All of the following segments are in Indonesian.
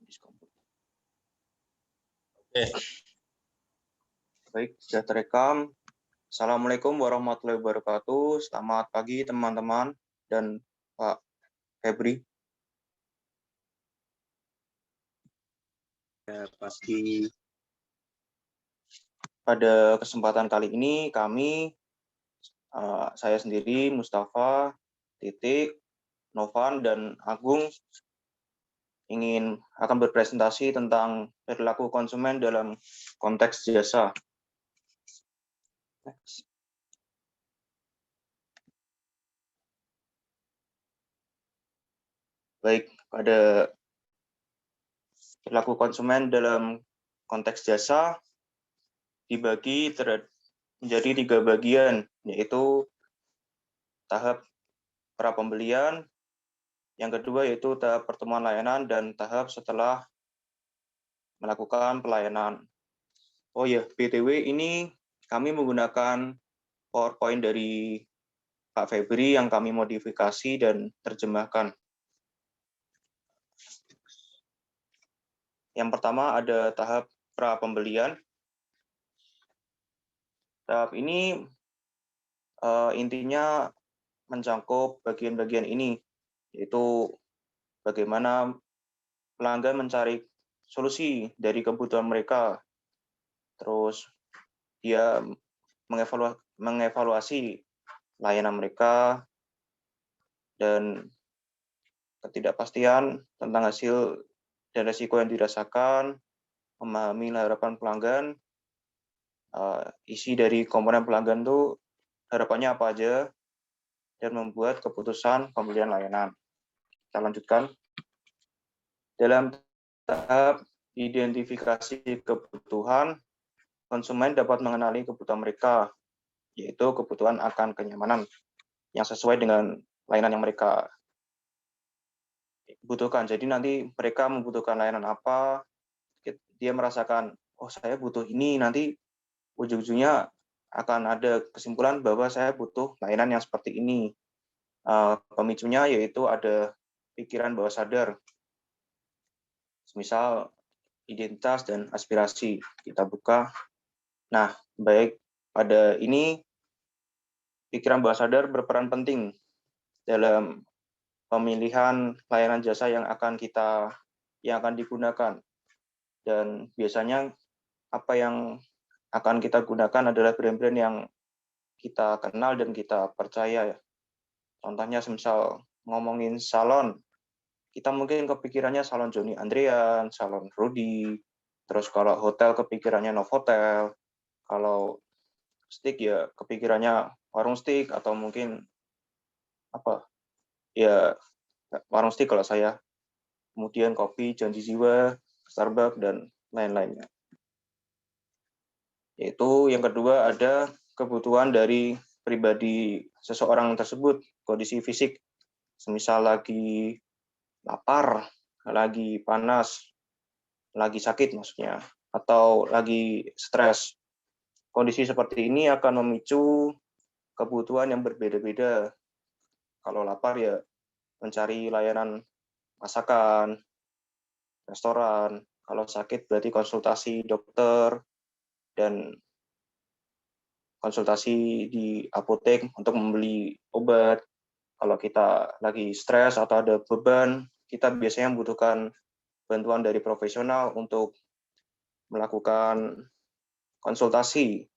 Oke. Baik, sudah terekam. Assalamualaikum warahmatullahi wabarakatuh. Selamat pagi teman-teman dan Pak Febri. Pagi. Pada kesempatan kali ini saya sendiri, Mustafa, Titik, Novan, dan Agung akan berpresentasi tentang perilaku konsumen dalam konteks jasa. Baik, pada perilaku konsumen dalam konteks jasa dibagi menjadi 3 bagian, yaitu tahap pra-pembelian, yang kedua yaitu tahap pertemuan layanan, dan tahap setelah melakukan pelayanan. Oh ya, BTW ini kami menggunakan PowerPoint dari Pak Febri yang kami modifikasi dan terjemahkan. Yang pertama ada tahap pra-pembelian. Tahap ini intinya mencakup bagian-bagian ini, yaitu bagaimana pelanggan mencari solusi dari kebutuhan mereka. Terus dia mengevaluasi layanan mereka dan ketidakpastian tentang hasil dan risiko yang dirasakan, memahami harapan pelanggan, isi dari komponen pelanggan itu harapannya apa aja, dan membuat keputusan pembelian layanan. Kita lanjutkan. Dalam tahap identifikasi kebutuhan, konsumen dapat mengenali kebutuhan mereka, yaitu kebutuhan akan kenyamanan yang sesuai dengan layanan yang mereka butuhkan. Jadi nanti mereka membutuhkan layanan apa, dia merasakan, oh saya butuh ini, nanti ujung-ujungnya akan ada kesimpulan bahwa saya butuh layanan yang seperti ini. Pemicunya yaitu ada pikiran bawah sadar, misal identitas dan aspirasi. Kita buka. Nah, baik, pada ini pikiran bawah sadar berperan penting dalam pemilihan layanan jasa yang akan digunakan. Dan biasanya apa yang akan kita gunakan adalah brand-brand yang kita kenal dan kita percaya. Contohnya semisal ngomongin salon, kita mungkin kepikirannya salon Joni Andrean, salon Rudy, terus kalau hotel kepikirannya Novotel, kalau steak ya kepikirannya warung steak, atau mungkin warung steak kalau saya. Kemudian kopi Janji Jiwa, Starbucks, dan lain-lainnya. Yaitu yang kedua ada kebutuhan dari pribadi seseorang tersebut, kondisi fisik, semisal lagi lapar, lagi panas, lagi sakit maksudnya, atau lagi stres. Kondisi seperti ini akan memicu kebutuhan yang berbeda-beda. Kalau lapar ya mencari layanan masakan, restoran. Kalau sakit berarti konsultasi dokter dan konsultasi di apotek untuk membeli obat. Kalau kita lagi stres atau ada beban, kita biasanya membutuhkan bantuan dari profesional untuk melakukan konsultasi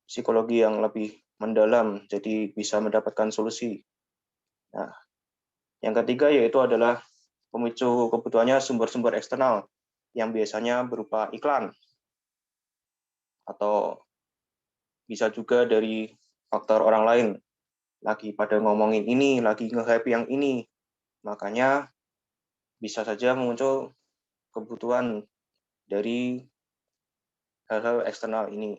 psikologi yang lebih mendalam, jadi bisa mendapatkan solusi. Nah, yang ketiga yaitu adalah pemicu kebutuhannya sumber-sumber eksternal, yang biasanya berupa iklan, atau bisa juga dari faktor orang lain. Lagi pada ngomongin ini, lagi nge-hype yang ini, makanya bisa saja muncul kebutuhan dari hal-hal eksternal ini.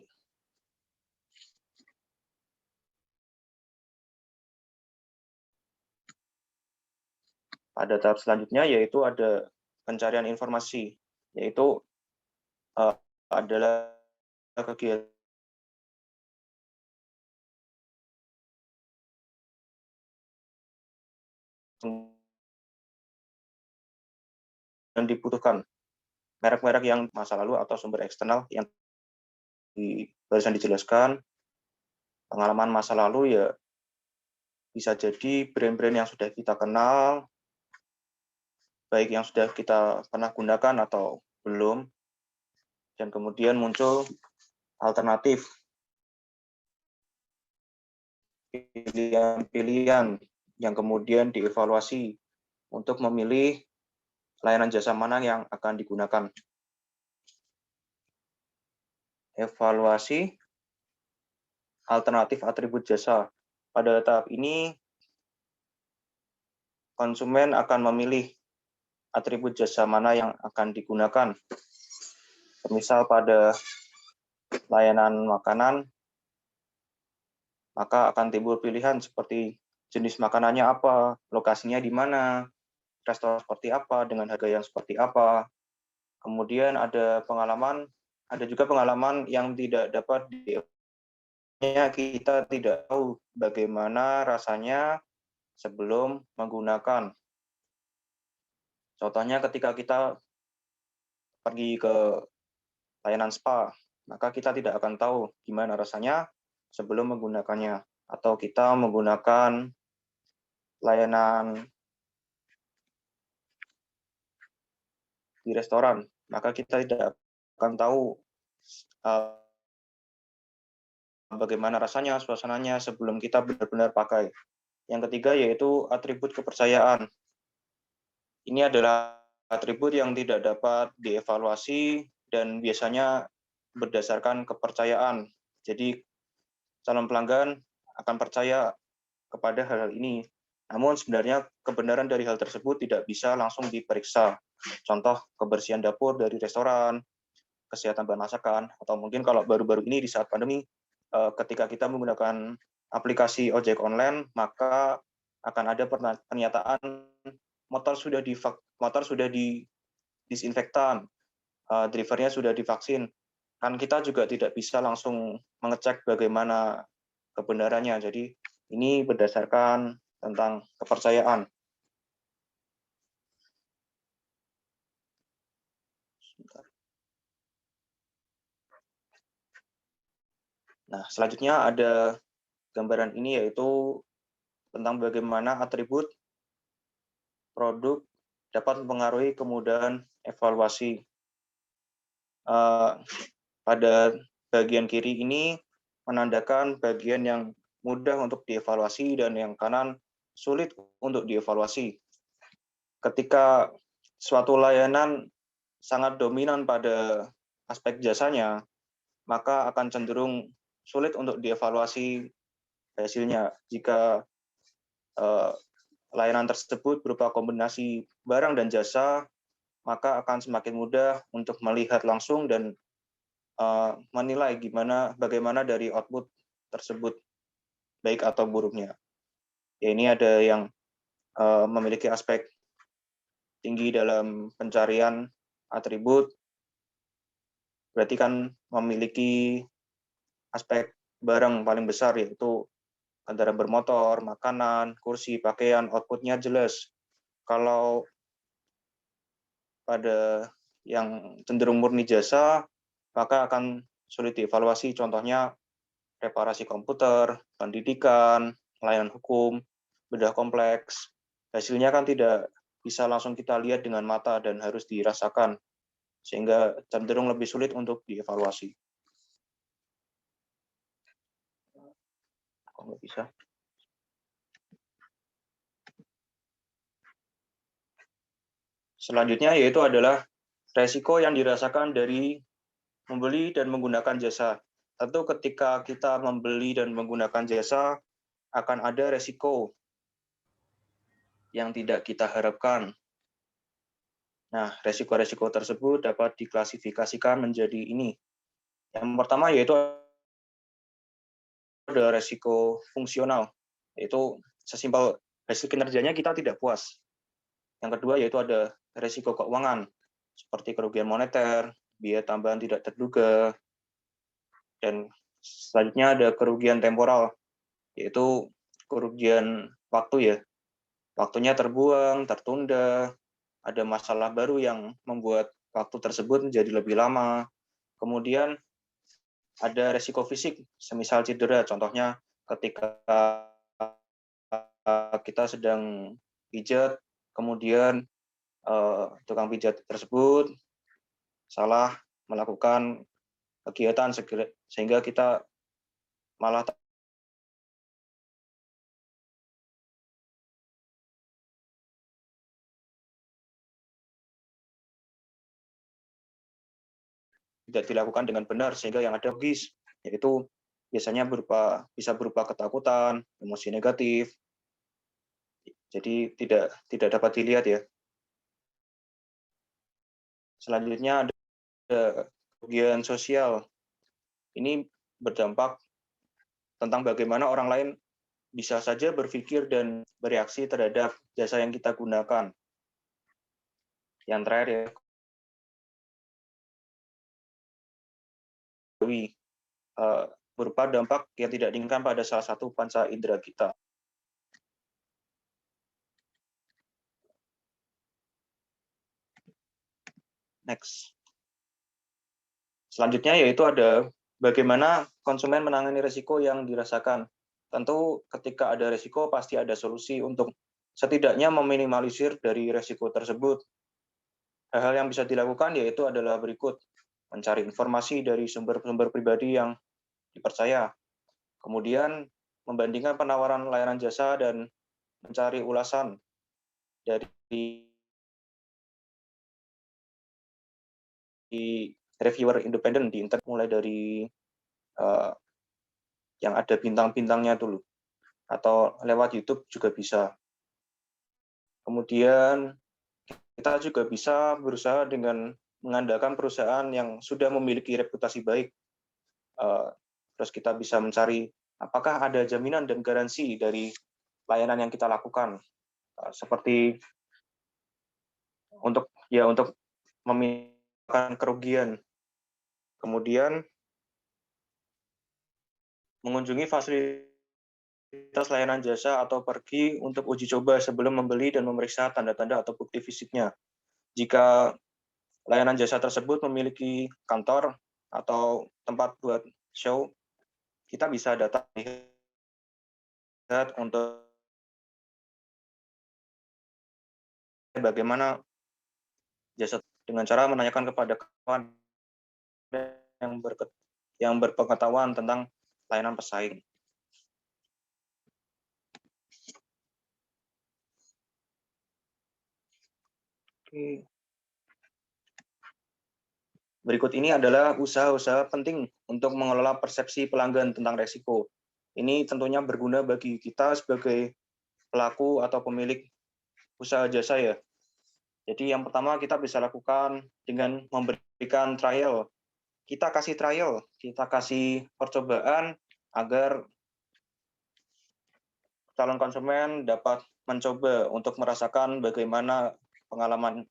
Pada tahap selanjutnya yaitu ada pencarian informasi, yaitu adalah kegiatan dibutuhkan. Merek-merek yang masa lalu atau sumber eksternal yang barusan dijelaskan, pengalaman masa lalu ya bisa jadi brand-brand yang sudah kita kenal, baik yang sudah kita pernah gunakan atau belum, dan kemudian muncul alternatif pilihan-pilihan yang kemudian dievaluasi untuk memilih layanan jasa mana yang akan digunakan. Evaluasi alternatif atribut jasa. Pada tahap ini, konsumen akan memilih atribut jasa mana yang akan digunakan. Misal pada layanan makanan, maka akan timbul pilihan seperti jenis makanannya apa, lokasinya di mana, restoran seperti apa, dengan harga yang seperti apa. Kemudian ada juga pengalaman yang tidak dapat kita tidak tahu bagaimana rasanya sebelum menggunakan. Contohnya ketika kita pergi ke layanan spa, maka kita tidak akan tahu gimana rasanya sebelum menggunakannya. Atau kita menggunakan layanan di restoran, maka kita tidak akan tahu bagaimana rasanya, suasananya sebelum kita benar-benar pakai. Yang ketiga yaitu atribut kepercayaan. Ini adalah atribut yang tidak dapat dievaluasi dan biasanya berdasarkan kepercayaan. Jadi calon pelanggan akan percaya kepada hal-hal ini. Namun sebenarnya kebenaran dari hal tersebut tidak bisa langsung diperiksa. Contoh kebersihan dapur dari restoran, kesehatan bahan masakan, atau mungkin kalau baru-baru ini di saat pandemi, ketika kita menggunakan aplikasi ojek online, maka akan ada pernyataan motor sudah disinfektan, drivernya sudah divaksin. Kan kita juga tidak bisa langsung mengecek bagaimana kebenarannya. Jadi ini berdasarkan tentang kepercayaan. Nah, selanjutnya ada gambaran ini yaitu tentang bagaimana atribut produk dapat mempengaruhi kemudahan evaluasi. Pada bagian kiri ini menandakan bagian yang mudah untuk dievaluasi dan yang kanan sulit untuk dievaluasi. Ketika suatu layanan sangat dominan pada aspek jasanya, maka akan cenderung sulit untuk dievaluasi hasilnya. Jika layanan tersebut berupa kombinasi barang dan jasa, maka akan semakin mudah untuk melihat langsung dan menilai bagaimana dari output tersebut, baik atau buruknya. Ya, ini ada yang memiliki aspek tinggi dalam pencarian atribut, berarti kan memiliki aspek barang paling besar, yaitu kendaraan bermotor, makanan, kursi, pakaian, outputnya jelas. Kalau pada yang cenderung murni jasa, maka akan sulit dievaluasi. Contohnya reparasi komputer, pendidikan, layanan hukum, bedah kompleks. Hasilnya kan tidak bisa langsung kita lihat dengan mata dan harus dirasakan, sehingga cenderung lebih sulit untuk dievaluasi. Kok nggak bisa? Selanjutnya yaitu adalah resiko yang dirasakan dari membeli dan menggunakan jasa. Tentu ketika kita membeli dan menggunakan jasa, akan ada resiko yang tidak kita harapkan. Nah, resiko-resiko tersebut dapat diklasifikasikan menjadi ini. Yang pertama yaitu ada resiko fungsional, yaitu sesimpel hasil kinerjanya kita tidak puas. Yang kedua yaitu ada resiko keuangan, seperti kerugian moneter, biaya tambahan tidak terduga, dan selanjutnya ada kerugian temporal, yaitu kerugian waktu ya. Waktunya terbuang, tertunda, ada masalah baru yang membuat waktu tersebut menjadi lebih lama. Kemudian ada resiko fisik, semisal cedera. Contohnya ketika kita sedang pijat, kemudian tukang pijat tersebut salah melakukan kegiatan sehingga kita malah tidak dilakukan dengan benar sehingga yang ada logis, yaitu biasanya bisa berupa ketakutan, emosi negatif. Jadi tidak dapat dilihat ya. Selanjutnya ada kerugian sosial. Ini berdampak tentang bagaimana orang lain bisa saja berpikir dan bereaksi terhadap jasa yang kita gunakan. Yang terakhir ya, berupa dampak yang tidak diinginkan pada salah satu panca indera kita. Next. Selanjutnya yaitu ada bagaimana konsumen menangani risiko yang dirasakan. Tentu ketika ada risiko pasti ada solusi untuk setidaknya meminimalisir dari risiko tersebut. Hal-hal yang bisa dilakukan yaitu adalah berikut: mencari informasi dari sumber-sumber pribadi yang dipercaya, kemudian membandingkan penawaran layanan jasa dan mencari ulasan dari reviewer independen di internet, mulai dari yang ada bintang-bintangnya dulu, atau lewat YouTube juga bisa. Kemudian kita juga bisa berusaha dengan mengandalkan perusahaan yang sudah memiliki reputasi baik. Terus kita bisa mencari apakah ada jaminan dan garansi dari layanan yang kita lakukan, seperti untuk meminimalkan kerugian. Kemudian mengunjungi fasilitas layanan jasa atau pergi untuk uji coba sebelum membeli dan memeriksa tanda-tanda atau bukti fisiknya. Jika layanan jasa tersebut memiliki kantor atau tempat buat show, kita bisa datang lihat untuk bagaimana jasa, dengan cara menanyakan kepada kawan yang berpengetahuan tentang layanan pesaing. Oke. Berikut ini adalah usaha-usaha penting untuk mengelola persepsi pelanggan tentang resiko. Ini tentunya berguna bagi kita sebagai pelaku atau pemilik usaha jasa ya. Jadi yang pertama kita bisa lakukan dengan memberikan trial. Kita kasih trial, kita kasih percobaan agar calon konsumen dapat mencoba untuk merasakan bagaimana pengalaman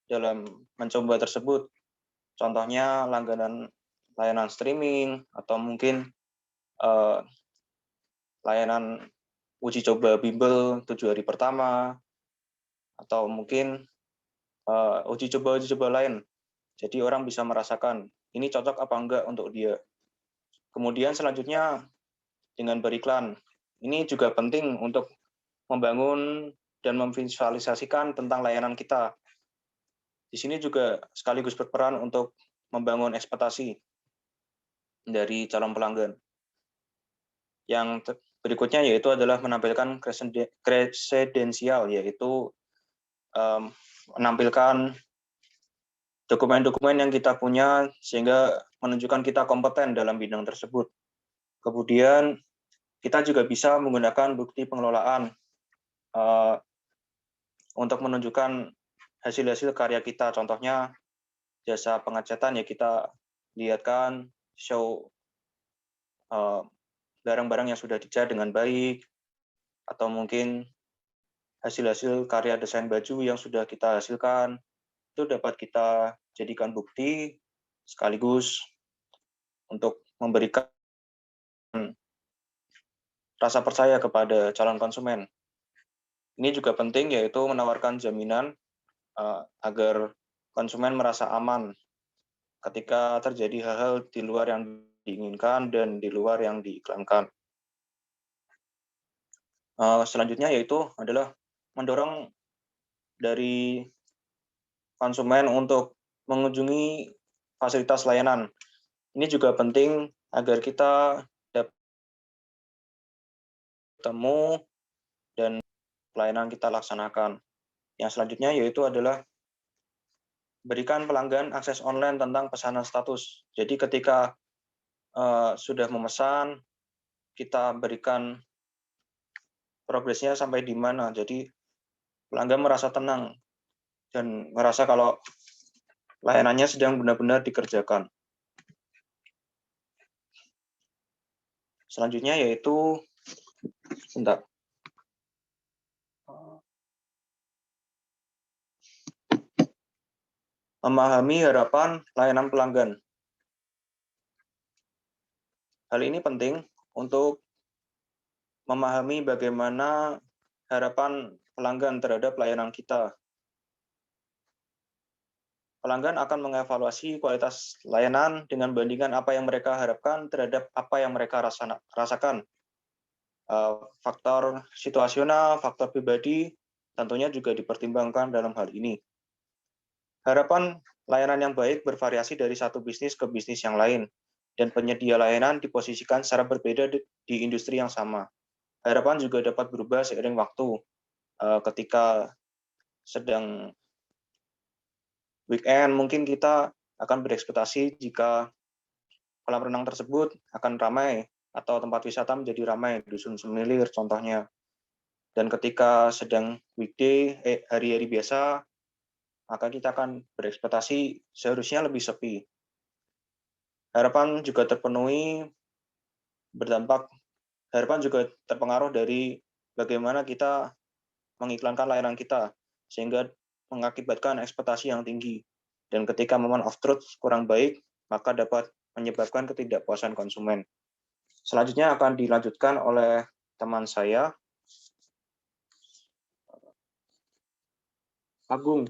dalam mencoba tersebut. Contohnya langganan layanan streaming, atau mungkin layanan uji coba bimbel 7 hari pertama, atau mungkin uji coba lain. Jadi orang bisa merasakan ini cocok apa enggak untuk dia. Kemudian selanjutnya dengan beriklan. Ini juga penting untuk membangun dan memvisualisasikan tentang layanan kita. Di sini juga sekaligus berperan untuk membangun ekspektasi dari calon pelanggan. Yang berikutnya yaitu adalah menampilkan kredensial, yaitu menampilkan dokumen-dokumen yang kita punya sehingga menunjukkan kita kompeten dalam bidang tersebut. Kemudian kita juga bisa menggunakan bukti pengelolaan untuk menunjukkan hasil-hasil karya kita. Contohnya jasa pengecatan ya, kita lihatkan show barang-barang yang sudah dicat dengan baik, atau mungkin hasil-hasil karya desain baju yang sudah kita hasilkan. Itu dapat kita jadikan bukti sekaligus untuk memberikan rasa percaya kepada calon konsumen. Ini juga penting, yaitu menawarkan jaminan agar konsumen merasa aman ketika terjadi hal-hal di luar yang diinginkan dan di luar yang diiklankan. Selanjutnya yaitu adalah mendorong dari konsumen untuk mengunjungi fasilitas layanan. Ini juga penting agar kita dapat bertemu dan pelayanan kita laksanakan. Yang selanjutnya yaitu adalah berikan pelanggan akses online tentang pesanan status. Jadi ketika sudah memesan, kita berikan progresnya sampai di mana. Jadi pelanggan merasa tenang dan merasa kalau layanannya sedang benar-benar dikerjakan. Selanjutnya yaitu memahami harapan layanan pelanggan. Hal ini penting untuk memahami bagaimana harapan pelanggan terhadap layanan kita. Pelanggan akan mengevaluasi kualitas layanan dengan bandingkan apa yang mereka harapkan terhadap apa yang mereka rasakan. Faktor situasional, faktor pribadi, tentunya juga dipertimbangkan dalam hal ini. Harapan layanan yang baik bervariasi dari satu bisnis ke bisnis yang lain, dan penyedia layanan diposisikan secara berbeda di industri yang sama. Harapan juga dapat berubah seiring waktu. Ketika sedang weekend, mungkin kita akan berekspektasi jika kolam renang tersebut akan ramai, atau tempat wisata menjadi ramai, dusun semilir contohnya. Dan ketika sedang weekday, hari-hari biasa, maka kita akan berekspektasi seharusnya lebih sepi. Harapan juga terpengaruh dari bagaimana kita mengiklankan layanan kita, sehingga mengakibatkan ekspektasi yang tinggi. Dan ketika moment of truth kurang baik, maka dapat menyebabkan ketidakpuasan konsumen. Selanjutnya akan dilanjutkan oleh teman saya, Agung.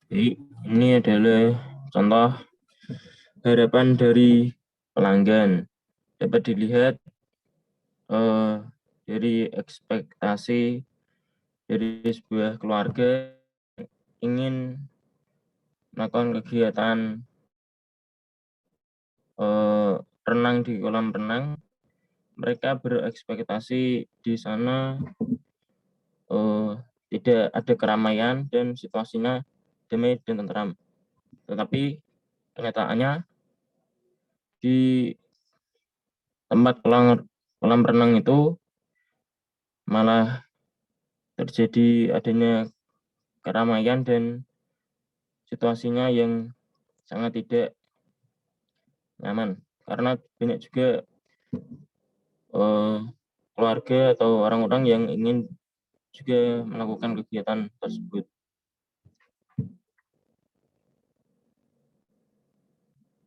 Baik, ini adalah contoh harapan dari pelanggan. Dapat dilihat dari ekspektasi dari sebuah keluarga ingin melakukan kegiatan renang di kolam renang. Mereka berekspektasi di sana tidak ada keramaian dan situasinya damai dan tentram. Tetapi kenyataannya di tempat kolam renang itu malah terjadi adanya keramaian dan situasinya yang sangat tidak nyaman, karena banyak juga keluarga atau orang-orang yang ingin juga melakukan kegiatan tersebut.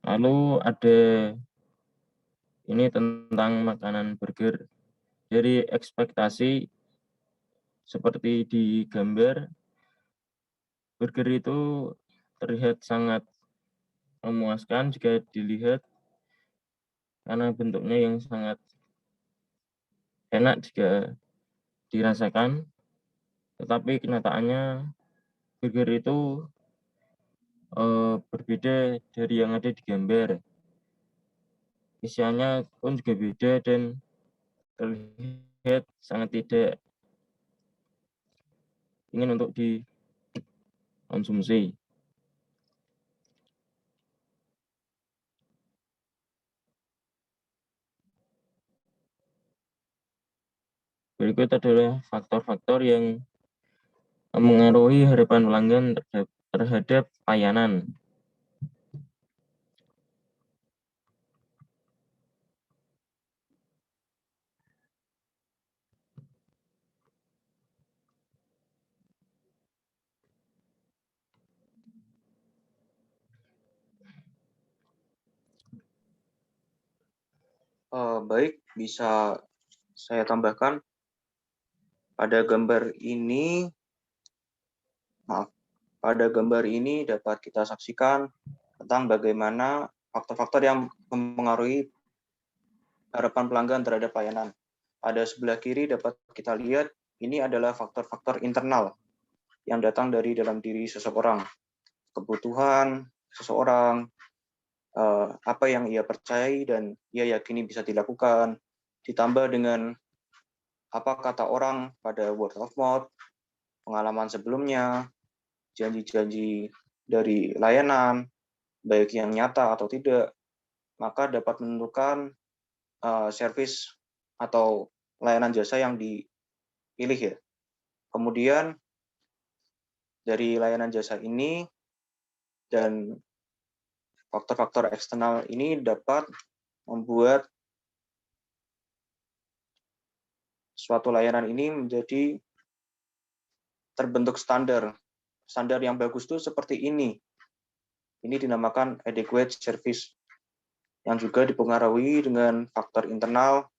Lalu ada ini tentang makanan burger. Dari ekspektasi seperti di gambar, burger itu terlihat sangat memuaskan jika dilihat karena bentuknya yang sangat enak jika dirasakan. Tetapi kenyataannya burger itu berbeda dari yang ada di gambar. Isiannya pun juga beda dan terlihat sangat tidak ingin untuk dikonsumsi. Berikut adalah faktor-faktor yang mengaruhi harapan pelanggan terhadap layanan. Baik, bisa saya tambahkan pada gambar ini, dapat kita saksikan tentang bagaimana faktor-faktor yang mempengaruhi harapan pelanggan terhadap layanan. Pada sebelah kiri dapat kita lihat ini adalah faktor-faktor internal yang datang dari dalam diri seseorang. Kebutuhan seseorang, apa yang ia percayai dan ia yakini bisa dilakukan, ditambah dengan apa kata orang pada word of mouth, pengalaman sebelumnya, janji-janji dari layanan, baik yang nyata atau tidak, maka dapat menentukan servis atau layanan jasa yang dipilih ya. Kemudian dari layanan jasa ini dan faktor-faktor eksternal ini dapat membuat suatu layanan ini menjadi terbentuk standar. Standar yang bagus itu seperti ini. Ini dinamakan adequate service, yang juga dipengaruhi dengan faktor internal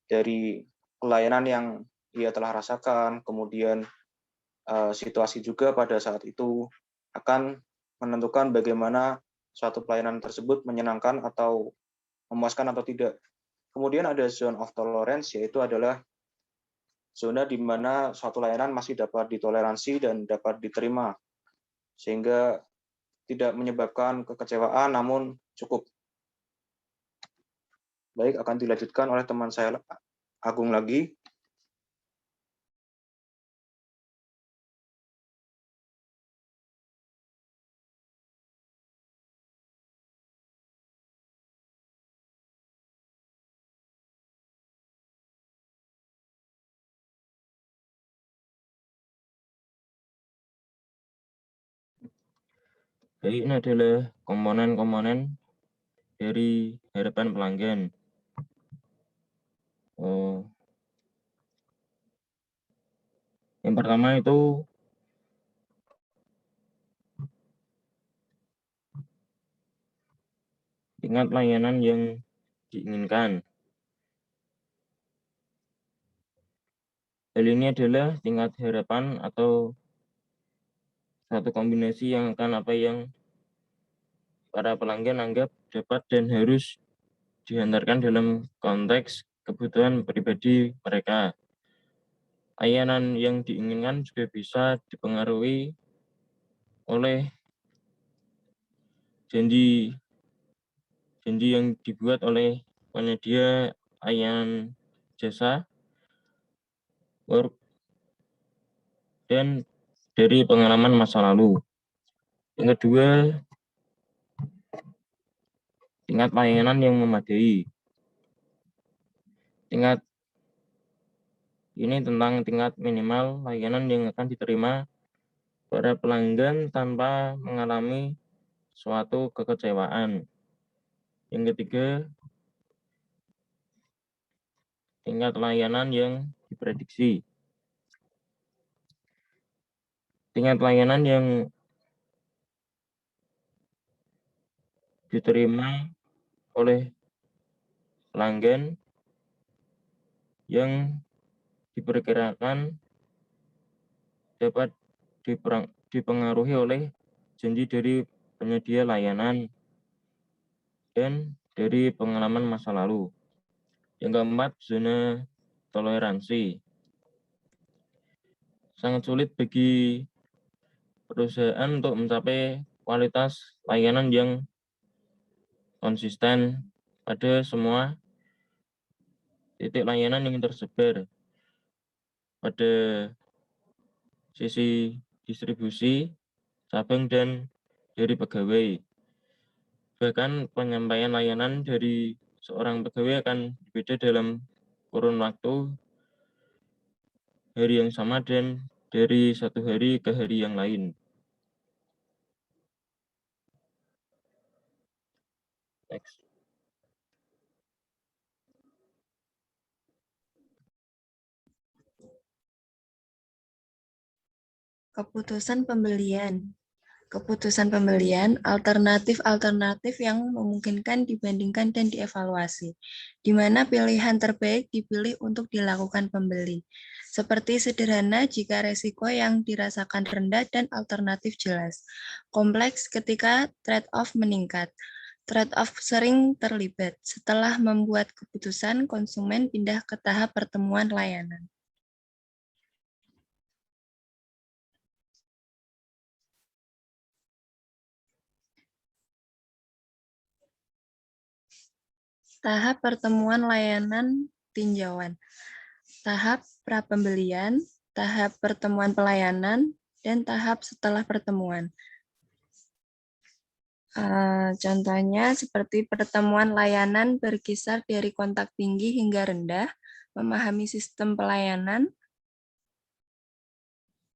dari pelayanan yang ia telah rasakan, kemudian situasi juga pada saat itu akan menentukan bagaimana suatu pelayanan tersebut menyenangkan atau memuaskan atau tidak. Kemudian ada zone of tolerance, yaitu adalah zona di mana suatu layanan masih dapat ditoleransi dan dapat diterima, sehingga tidak menyebabkan kekecewaan, namun cukup. Baik, akan dilanjutkan oleh teman saya Agung lagi. Jadi ini adalah komponen-komponen dari harapan pelanggan. Yang pertama itu tingkat layanan yang diinginkan. Hal ini adalah tingkat harapan atau satu kombinasi yang para pelanggan anggap dapat dan harus dihantarkan dalam konteks kebutuhan pribadi mereka. Layanan yang diinginkan juga bisa dipengaruhi oleh janji yang dibuat oleh penyedia layanan jasa, work, dan dari pengalaman masa lalu. Yang kedua, tingkat layanan yang memadai. Tingkat ini tentang tingkat minimal layanan yang akan diterima para pelanggan tanpa mengalami suatu kekecewaan. Yang ketiga, tingkat layanan yang diprediksi. Tingkat layanan yang diterima oleh pelanggan yang diperkirakan dapat dipengaruhi oleh janji dari penyedia layanan dan dari pengalaman masa lalu. Yang keempat, zona toleransi. Sangat sulit bagi perusahaan untuk mencapai kualitas layanan yang konsisten pada semua titik layanan yang tersebar pada sisi distribusi, cabang, dan dari pegawai. Bahkan penyampaian layanan dari seorang pegawai akan berbeda dalam kurun waktu hari yang sama dan dari satu hari ke hari yang lain. Next. Keputusan pembelian. keputusan pembelian, alternatif-alternatif yang memungkinkan dibandingkan dan dievaluasi, di mana pilihan terbaik dipilih untuk dilakukan pembeli. Seperti sederhana jika resiko yang dirasakan rendah dan alternatif jelas. Kompleks ketika trade-off meningkat. Trade-off sering terlibat. Setelah membuat keputusan, konsumen pindah ke tahap pertemuan layanan. Tahap pertemuan layanan tinjauan, tahap pra-pembelian, tahap pertemuan pelayanan, dan tahap setelah pertemuan. Contohnya seperti pertemuan layanan berkisar dari kontak tinggi hingga rendah, memahami sistem pelayanan,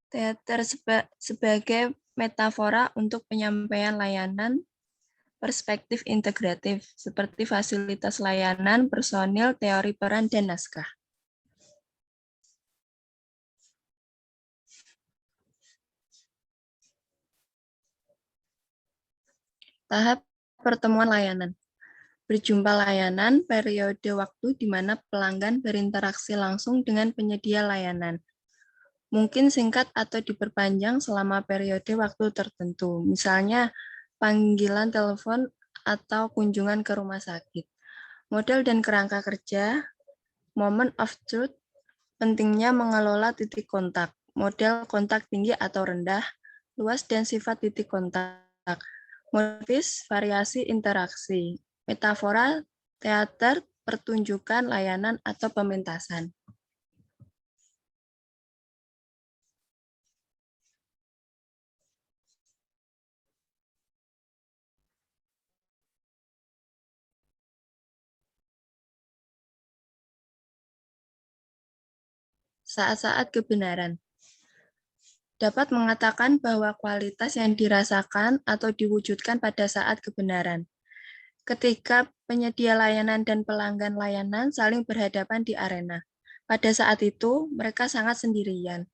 teater sebagai metafora untuk penyampaian layanan, perspektif integratif, seperti fasilitas layanan, personil, teori peran, dan naskah. Tahap pertemuan layanan. Berjumpa layanan, periode waktu di mana pelanggan berinteraksi langsung dengan penyedia layanan. Mungkin singkat atau diperpanjang selama periode waktu tertentu, misalnya panggilan telepon atau kunjungan ke rumah sakit. Model dan kerangka kerja, moment of truth, pentingnya mengelola titik kontak, model kontak tinggi atau rendah, luas dan sifat titik kontak, motif, variasi interaksi, metafora, teater, pertunjukan, layanan, atau pementasan. Saat-saat kebenaran. Dapat mengatakan bahwa kualitas yang dirasakan atau diwujudkan pada saat kebenaran. Ketika penyedia layanan dan pelanggan layanan saling berhadapan di arena. Pada saat itu, mereka sangat sendirian.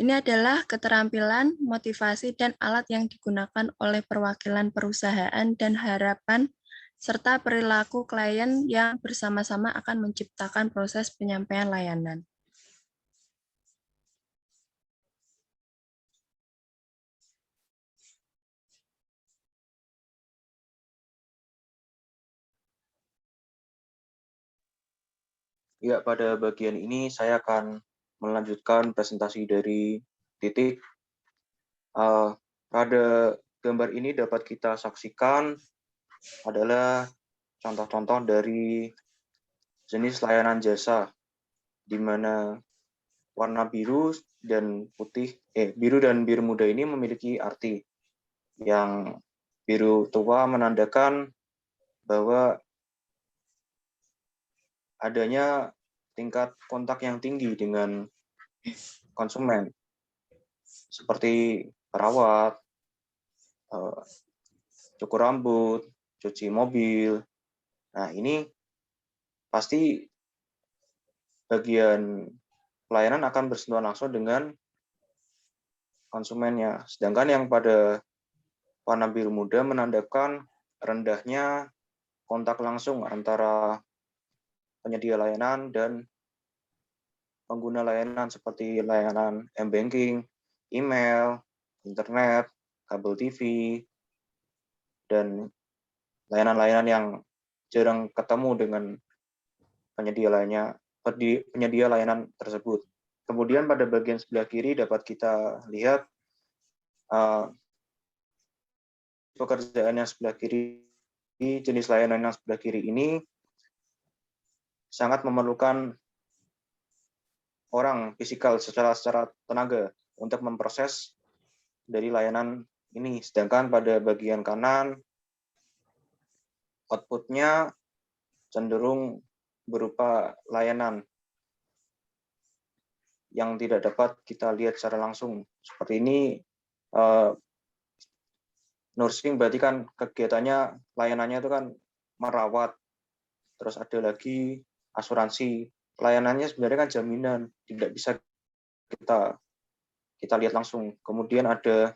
Ini adalah keterampilan, motivasi, dan alat yang digunakan oleh perwakilan perusahaan dan harapan serta perilaku klien yang bersama-sama akan menciptakan proses penyampaian layanan. Ya, pada bagian ini saya akan melanjutkan presentasi dari Titik. Pada gambar ini dapat kita saksikan adalah contoh-contoh dari jenis layanan jasa, di mana warna biru dan biru muda ini memiliki arti. Yang biru tua menandakan bahwa adanya tingkat kontak yang tinggi dengan konsumen, seperti perawat, cukur rambut, cuci mobil. Nah, ini pasti bagian pelayanan akan bersentuhan langsung dengan konsumennya. Sedangkan yang pada warna biru muda menandakan rendahnya kontak langsung antara penyedia layanan dan pengguna layanan seperti layanan m-banking, email, internet, kabel TV, dan layanan-layanan yang jarang ketemu dengan penyedia layanan tersebut. Kemudian pada bagian sebelah kiri dapat kita lihat pekerjaan yang sebelah kiri, jenis layanan yang sebelah kiri ini sangat memerlukan orang fisikal secara tenaga untuk memproses dari layanan ini. Sedangkan pada bagian kanan, output-nya cenderung berupa layanan yang tidak dapat kita lihat secara langsung. Seperti ini, nursing berarti kan kegiatannya, layanannya itu kan merawat. Terus ada lagi asuransi. Layanannya sebenarnya kan jaminan, tidak bisa kita lihat langsung. Kemudian ada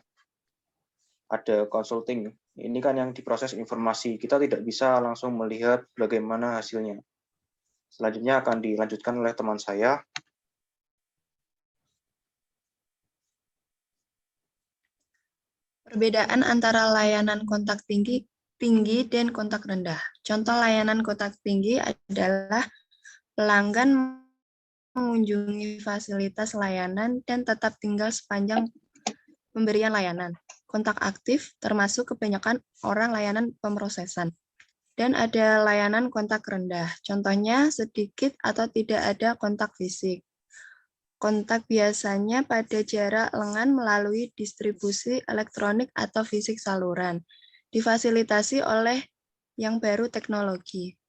ada consulting. Ini kan yang diproses informasi. Kita tidak bisa langsung melihat bagaimana hasilnya. Selanjutnya akan dilanjutkan oleh teman saya. Perbedaan antara layanan kontak tinggi dan kontak rendah. Contoh layanan kontak tinggi adalah pelanggan mengunjungi fasilitas layanan dan tetap tinggal sepanjang pemberian layanan. Kontak aktif termasuk kebanyakan orang layanan pemrosesan. Dan ada layanan kontak rendah. Contohnya sedikit atau tidak ada kontak fisik. Kontak biasanya pada jarak lengan melalui distribusi elektronik atau fisik saluran, difasilitasi oleh yang baru teknologi.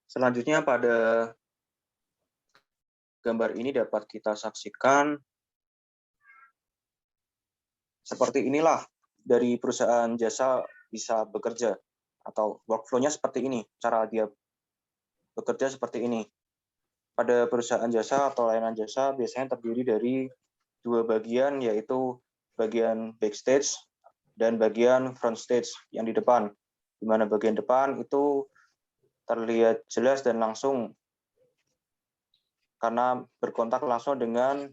Selanjutnya pada gambar ini dapat kita saksikan seperti inilah dari perusahaan jasa bisa bekerja, atau workflow-nya seperti ini, cara dia bekerja seperti ini. Pada perusahaan jasa atau layanan jasa biasanya terdiri dari dua bagian, yaitu bagian backstage dan bagian front stage yang di depan. Di mana bagian depan itu terlihat jelas dan langsung karena berkontak langsung dengan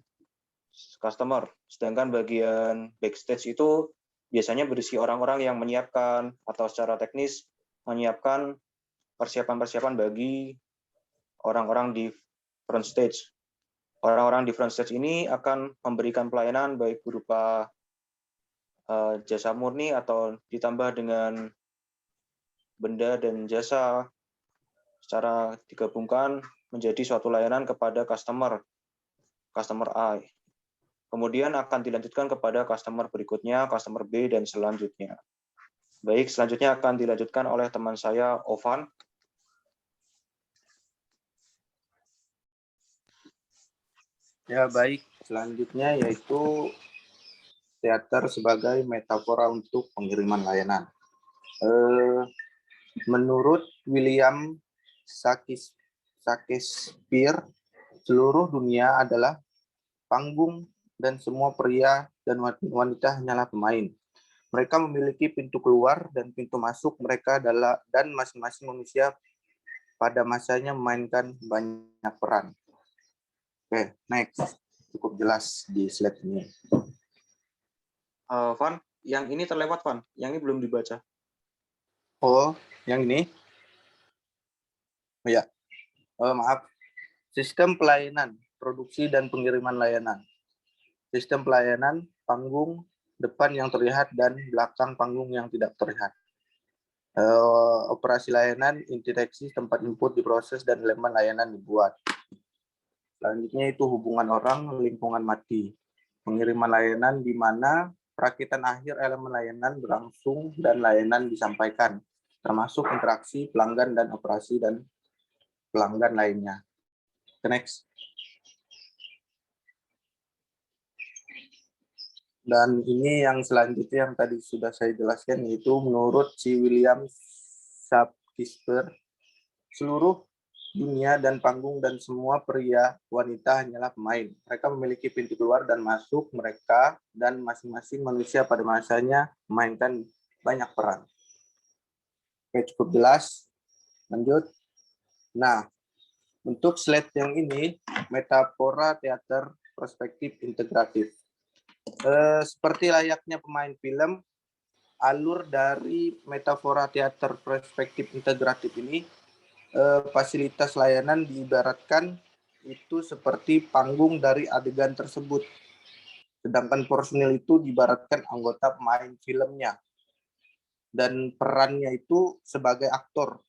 customer. Sedangkan bagian backstage itu biasanya berisi orang-orang yang menyiapkan atau secara teknis menyiapkan persiapan-persiapan bagi orang-orang di front stage. Orang-orang di front stage ini akan memberikan pelayanan baik berupa jasa murni atau ditambah dengan benda dan jasa secara digabungkan menjadi suatu layanan kepada customer A. Kemudian akan dilanjutkan kepada customer berikutnya, customer B, dan selanjutnya. Baik, selanjutnya akan dilanjutkan oleh teman saya, Ovan. Ya, baik. Selanjutnya yaitu teater sebagai metafora untuk pengiriman layanan. Menurut William Shakespeare, seluruh dunia adalah panggung dan semua pria dan wanita hanyalah pemain. Mereka memiliki pintu keluar dan pintu masuk mereka dan masing-masing manusia pada masanya memainkan banyak peran. Oke, next. Cukup jelas di slide ini. Van, yang ini terlewat, Van. Yang ini belum dibaca. Oh, yang ini? Oh ya, maaf. Sistem pelayanan, produksi dan pengiriman layanan. Sistem pelayanan, panggung, depan yang terlihat dan belakang panggung yang tidak terlihat. Operasi layanan, interaksi, tempat input diproses dan elemen layanan dibuat. Selanjutnya itu hubungan orang, lingkungan mati. Pengiriman layanan di mana perakitan akhir elemen layanan berlangsung dan layanan disampaikan, termasuk interaksi pelanggan dan operasi dan pelanggan lainnya. Next. Dan ini yang selanjutnya yang tadi sudah saya jelaskan, yaitu menurut si William Shakespeare, seluruh dunia dan panggung dan semua pria wanita hanyalah pemain. Mereka memiliki pintu keluar dan masuk mereka dan masing-masing manusia pada masanya memainkan banyak peran. Oke, cukup jelas. Lanjut. Nah, untuk slide yang ini, metafora teater perspektif integratif. Seperti layaknya pemain film, alur dari metafora teater perspektif integratif ini, fasilitas layanan diibaratkan itu seperti panggung dari adegan tersebut. Sedangkan personil itu diibaratkan anggota pemain filmnya. Dan perannya itu sebagai aktor.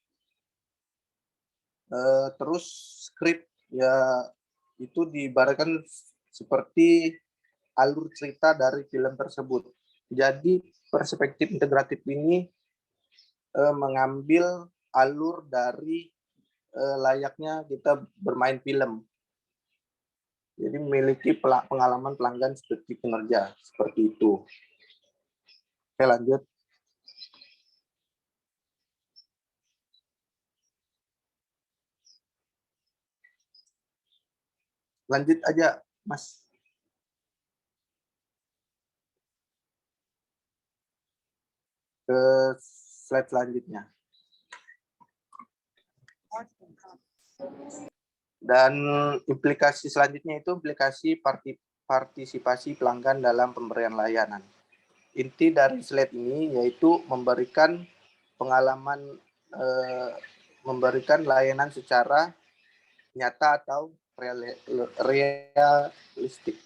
Terus skrip ya itu diibaratkan seperti alur cerita dari film tersebut. Jadi perspektif integratif ini mengambil alur dari layaknya kita bermain film. Jadi memiliki pengalaman pelanggan seperti kinerja, seperti itu. Oke, lanjut. Lanjut aja, Mas. Ke slide selanjutnya. Dan implikasi selanjutnya itu implikasi partisipasi pelanggan dalam pemberian layanan. Inti dari slide ini yaitu memberikan pengalaman, memberikan layanan secara nyata atau realistik,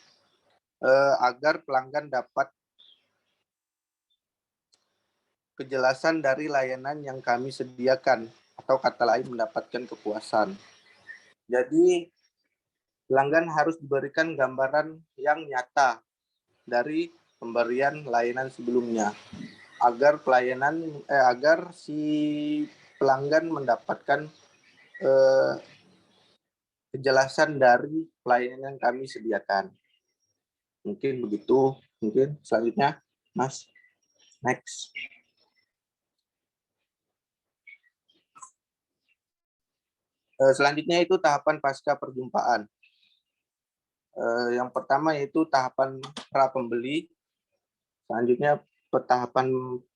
agar pelanggan dapat kejelasan dari layanan yang kami sediakan, atau kata lain mendapatkan kepuasan. Jadi pelanggan harus diberikan gambaran yang nyata dari pemberian layanan sebelumnya, agar agar si pelanggan mendapatkan kejelasan dari pelayanan yang kami sediakan. Mungkin begitu. Mungkin selanjutnya, Mas. Next. Selanjutnya itu tahapan pasca perjumpaan. Yang pertama yaitu tahapan pra pembeli, selanjutnya tahapan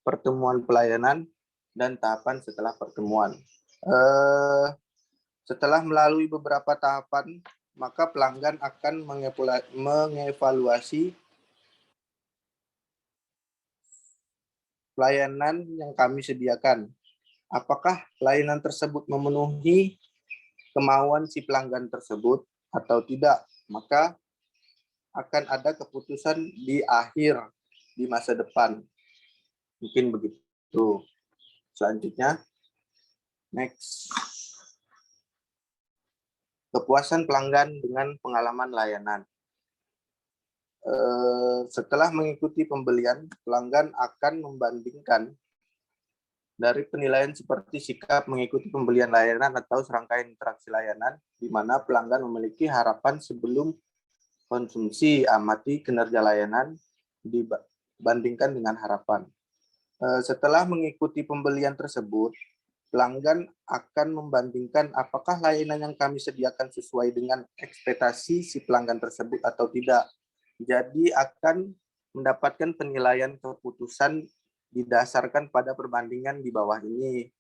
pertemuan pelayanan, dan tahapan setelah pertemuan. Setelah melalui beberapa tahapan, maka pelanggan akan mengevaluasi pelayanan yang kami sediakan. Apakah pelayanan tersebut memenuhi kemauan si pelanggan tersebut atau tidak? Maka akan ada keputusan di akhir, di masa depan. Mungkin begitu. Selanjutnya, next. Kepuasan pelanggan dengan pengalaman layanan. Setelah mengikuti pembelian, pelanggan akan membandingkan dari penilaian seperti sikap mengikuti pembelian layanan atau serangkaian interaksi layanan, di mana pelanggan memiliki harapan sebelum konsumsi, amati kinerja layanan dibandingkan dengan harapan. Setelah mengikuti pembelian tersebut, pelanggan akan membandingkan apakah layanan yang kami sediakan sesuai dengan ekspektasi si pelanggan tersebut atau tidak. Jadi akan mendapatkan penilaian keputusan didasarkan pada perbandingan di bawah ini.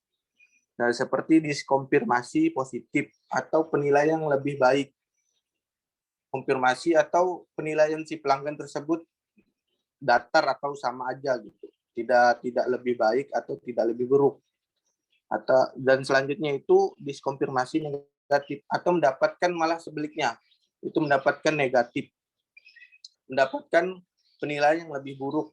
Nah, seperti diskonfirmasi positif atau penilaian yang lebih baik. Konfirmasi atau penilaian si pelanggan tersebut datar atau sama aja gitu. Tidak lebih baik atau tidak lebih buruk. Dan selanjutnya itu diskonfirmasi negatif atau mendapatkan malah sebaliknya. Itu mendapatkan negatif. Mendapatkan penilaian yang lebih buruk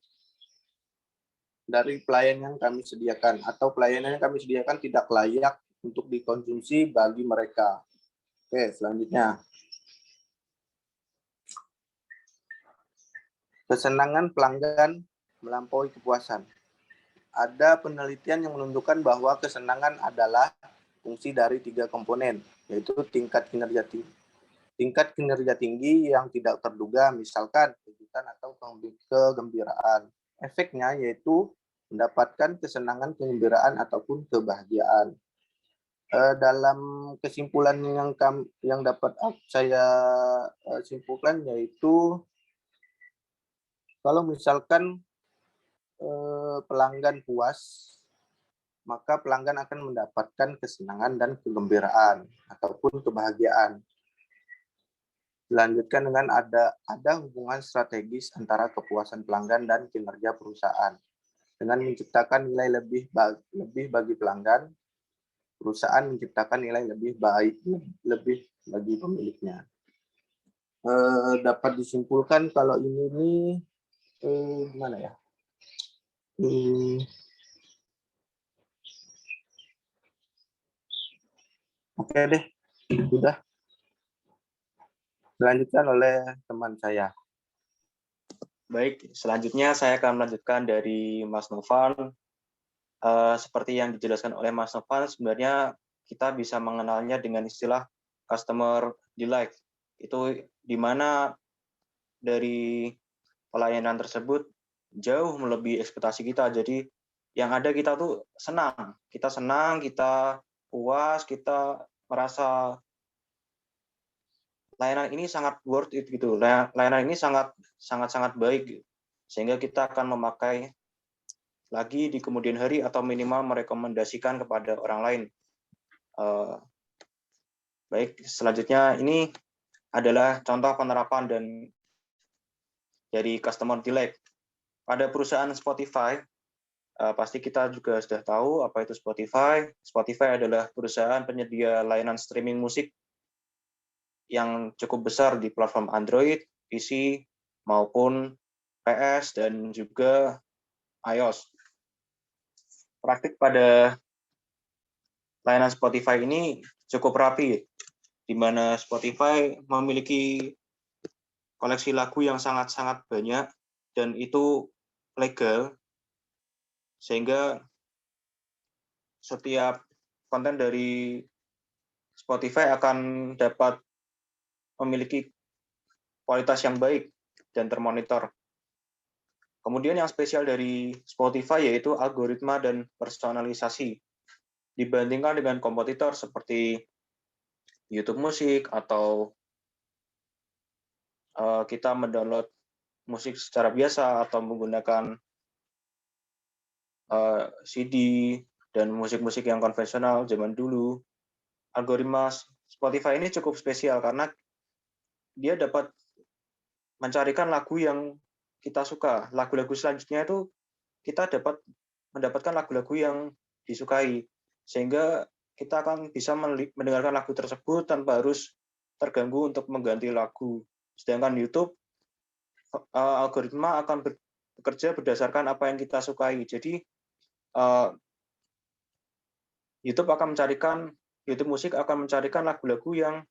dari pelayanan yang kami sediakan, atau pelayanan yang kami sediakan tidak layak untuk dikonsumsi bagi mereka. Oke, selanjutnya. Kesenangan pelanggan melampaui kepuasan. Ada penelitian yang menunjukkan bahwa kesenangan adalah fungsi dari 3 komponen, yaitu tingkat kinerja tinggi yang tidak terduga, misalkan kejutan atau kegembiraan. Efeknya yaitu mendapatkan kesenangan, kegembiraan, ataupun kebahagiaan. Dalam kesimpulan yang dapat saya simpulkan yaitu kalau misalkan pelanggan puas, maka pelanggan akan mendapatkan kesenangan dan kegembiraan ataupun kebahagiaan. Dilanjutkan dengan ada hubungan strategis antara kepuasan pelanggan dan kinerja perusahaan. Dengan menciptakan nilai lebih bagi pelanggan, perusahaan menciptakan nilai lebih bagi pemiliknya. Dapat disimpulkan kalau ini gimana ya? Oke deh, sudah. Dilanjutkan oleh teman saya. Baik, selanjutnya saya akan melanjutkan dari Mas Novan. Seperti yang dijelaskan oleh Mas Novan, sebenarnya kita bisa mengenalnya dengan istilah customer delight. Itu di mana dari pelayanan tersebut jauh melebihi ekspektasi kita. Jadi yang ada kita tuh senang, kita puas, kita merasa layanan ini sangat worth it gitu. Layanan ini sangat baik gitu. Sehingga kita akan memakai lagi di kemudian hari atau minimal merekomendasikan kepada orang lain. Baik, selanjutnya ini adalah contoh penerapan dan dari customer delight. Pada perusahaan Spotify, pasti kita juga sudah tahu apa itu Spotify. Spotify adalah perusahaan penyedia layanan streaming musik yang cukup besar di platform Android, PC, maupun PS, dan juga iOS. Praktik pada layanan Spotify ini cukup rapi, di mana Spotify memiliki koleksi lagu yang sangat-sangat banyak, dan itu legal, sehingga setiap konten dari Spotify akan dapat memiliki kualitas yang baik dan termonitor. Kemudian yang spesial dari Spotify yaitu algoritma dan personalisasi. Dibandingkan dengan kompetitor seperti YouTube Musik atau kita mendownload musik secara biasa atau menggunakan CD dan musik-musik yang konvensional zaman dulu, algoritma Spotify ini cukup spesial karena dia dapat mencarikan lagu yang kita suka. Lagu-lagu selanjutnya itu kita dapat mendapatkan lagu-lagu yang disukai, sehingga kita akan bisa mendengarkan lagu tersebut tanpa harus terganggu untuk mengganti lagu. Sedangkan YouTube, algoritma akan bekerja berdasarkan apa yang kita sukai. Jadi YouTube Musik akan mencarikan lagu-lagu yang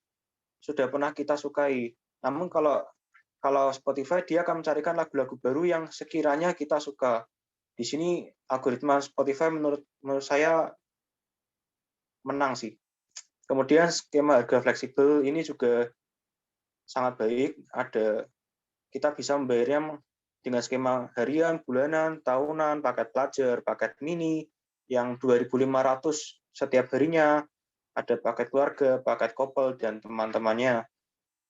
sudah pernah kita sukai. Namun kalau Spotify, dia akan mencarikan lagu-lagu baru yang sekiranya kita suka. Di sini algoritma Spotify menurut saya menang sih. Kemudian skema harga fleksibel ini juga sangat baik. Kita bisa membayarnya dengan skema harian, bulanan, tahunan, paket pelajar, paket mini yang 2.500 setiap harinya. Ada paket keluarga, paket couple, dan teman-temannya.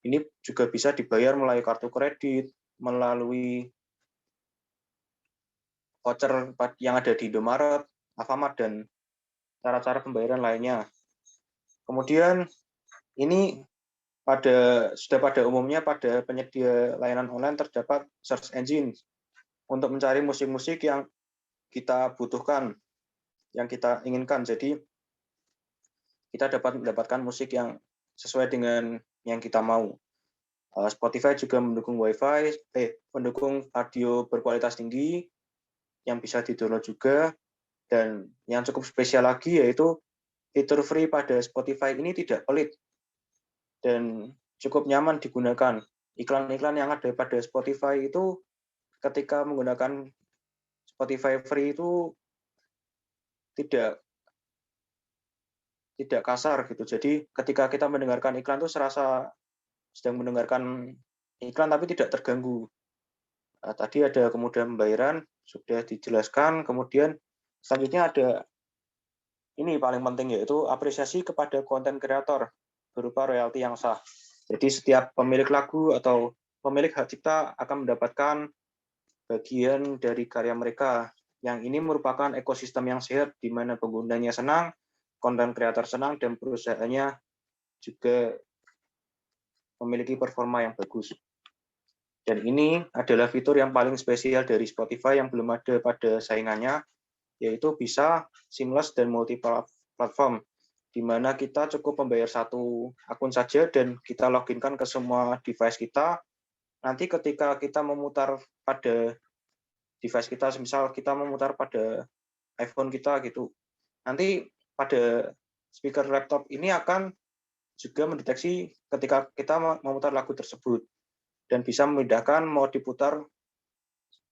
Ini juga bisa dibayar melalui kartu kredit, melalui voucher yang ada di Indomaret, Alfamart, dan cara-cara pembayaran lainnya. Kemudian ini sudah pada umumnya pada penyedia layanan online terdapat search engine untuk mencari musik-musik yang kita butuhkan, yang kita inginkan. Jadi kita dapat mendapatkan musik yang sesuai dengan yang kita mau. Spotify juga mendukung mendukung audio berkualitas tinggi yang bisa di-download juga, dan yang cukup spesial lagi yaitu fitur free pada Spotify ini tidak pelit dan cukup nyaman digunakan. Iklan-iklan yang ada pada Spotify itu ketika menggunakan Spotify free itu tidak kasar gitu. Jadi ketika kita mendengarkan iklan itu serasa sedang mendengarkan iklan tapi tidak terganggu. Tadi ada kemudahan pembayaran, sudah dijelaskan. Kemudian selanjutnya ada ini paling penting, yaitu apresiasi kepada konten kreator berupa royalti yang sah. Jadi setiap pemilik lagu atau pemilik hak cipta akan mendapatkan bagian dari karya mereka. Yang ini merupakan ekosistem yang sehat di mana penggunanya senang, konten kreator senang, dan perusahaannya juga memiliki performa yang bagus. Dan ini adalah fitur yang paling spesial dari Spotify yang belum ada pada saingannya, yaitu bisa seamless dan multi-platform, di mana kita cukup membayar satu akun saja dan kita loginkan ke semua device kita. Nanti ketika kita memutar pada device kita, misal kita memutar pada iPhone kita gitu, nanti pada speaker laptop ini akan juga mendeteksi ketika kita memutar lagu tersebut dan bisa memindahkan mau diputar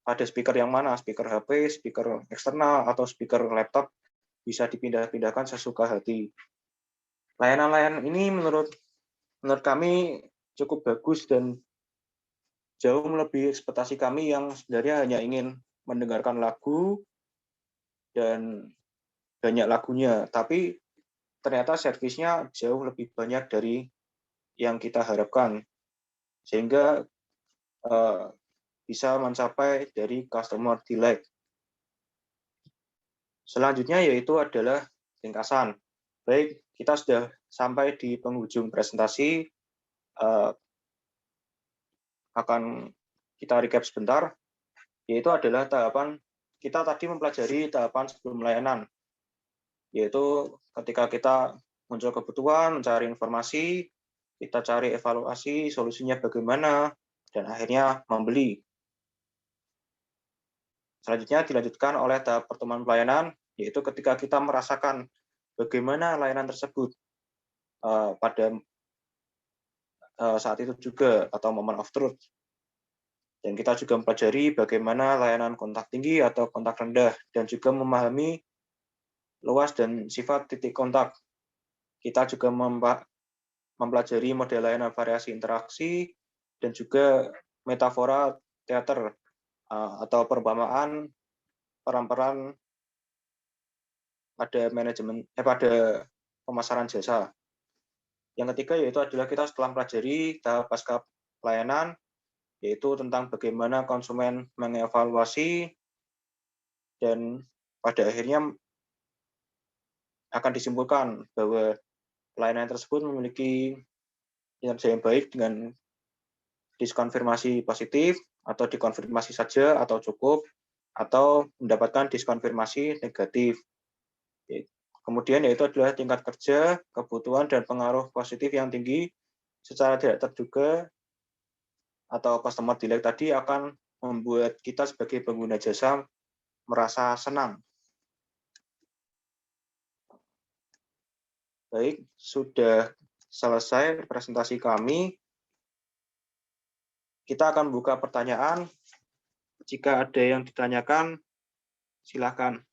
pada speaker yang mana, speaker HP, speaker eksternal, atau speaker laptop, bisa dipindah-pindahkan sesuka hati. Layanan-layanan ini menurut kami cukup bagus dan jauh melebihi ekspektasi kami yang sebenarnya hanya ingin mendengarkan lagu dan banyak lagunya, tapi ternyata servisnya jauh lebih banyak dari yang kita harapkan, sehingga bisa mencapai dari customer delight. Selanjutnya yaitu adalah ringkasan. Baik, kita sudah sampai di penghujung presentasi. Akan kita recap sebentar, yaitu adalah tahapan kita tadi mempelajari tahapan sebelum layanan, yaitu ketika kita muncul kebutuhan, mencari informasi, kita cari evaluasi, solusinya bagaimana, dan akhirnya membeli. Selanjutnya dilanjutkan oleh tahap pertemuan pelayanan, yaitu ketika kita merasakan bagaimana layanan tersebut pada saat itu juga, atau moment of truth. Dan kita juga mempelajari bagaimana layanan kontak tinggi atau kontak rendah, dan juga memahami luas dan sifat titik kontak. Kita juga mempelajari model layanan variasi interaksi, dan juga metafora teater atau perumpamaan peran-peran pada manajemen pada pemasaran jasa. Yang ketiga yaitu adalah kita setelah mempelajari tahap pasca pelayanan, yaitu tentang bagaimana konsumen mengevaluasi, dan pada akhirnya akan disimpulkan bahwa pelayanan tersebut memiliki kinerja yang baik dengan diskonfirmasi positif, atau dikonfirmasi saja atau cukup, atau mendapatkan diskonfirmasi negatif. Kemudian yaitu adalah tingkat kerja, kebutuhan, dan pengaruh positif yang tinggi secara tidak terduga atau customer delight tadi akan membuat kita sebagai pengguna jasa merasa senang. Baik, sudah selesai presentasi kami. Kita akan buka pertanyaan. Jika ada yang ditanyakan, silakan.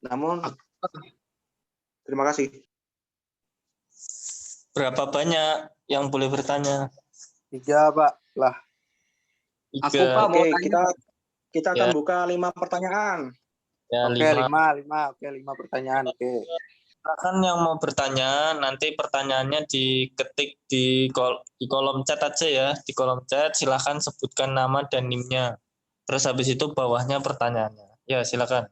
Namun, terima kasih. Berapa banyak yang boleh bertanya? 3, Pak. Lah. Aku, Pak, mau Oke, tanya. kita akan Ya. buka 5 pertanyaan. Ya, Oke, 5. Oke, 5 pertanyaan. Oke. Silakan yang mau bertanya, nanti pertanyaannya diketik di kolom chat aja ya. Di kolom chat silakan sebutkan nama dan NIM-nya. Terus habis itu bawahnya pertanyaannya. Ya, silakan.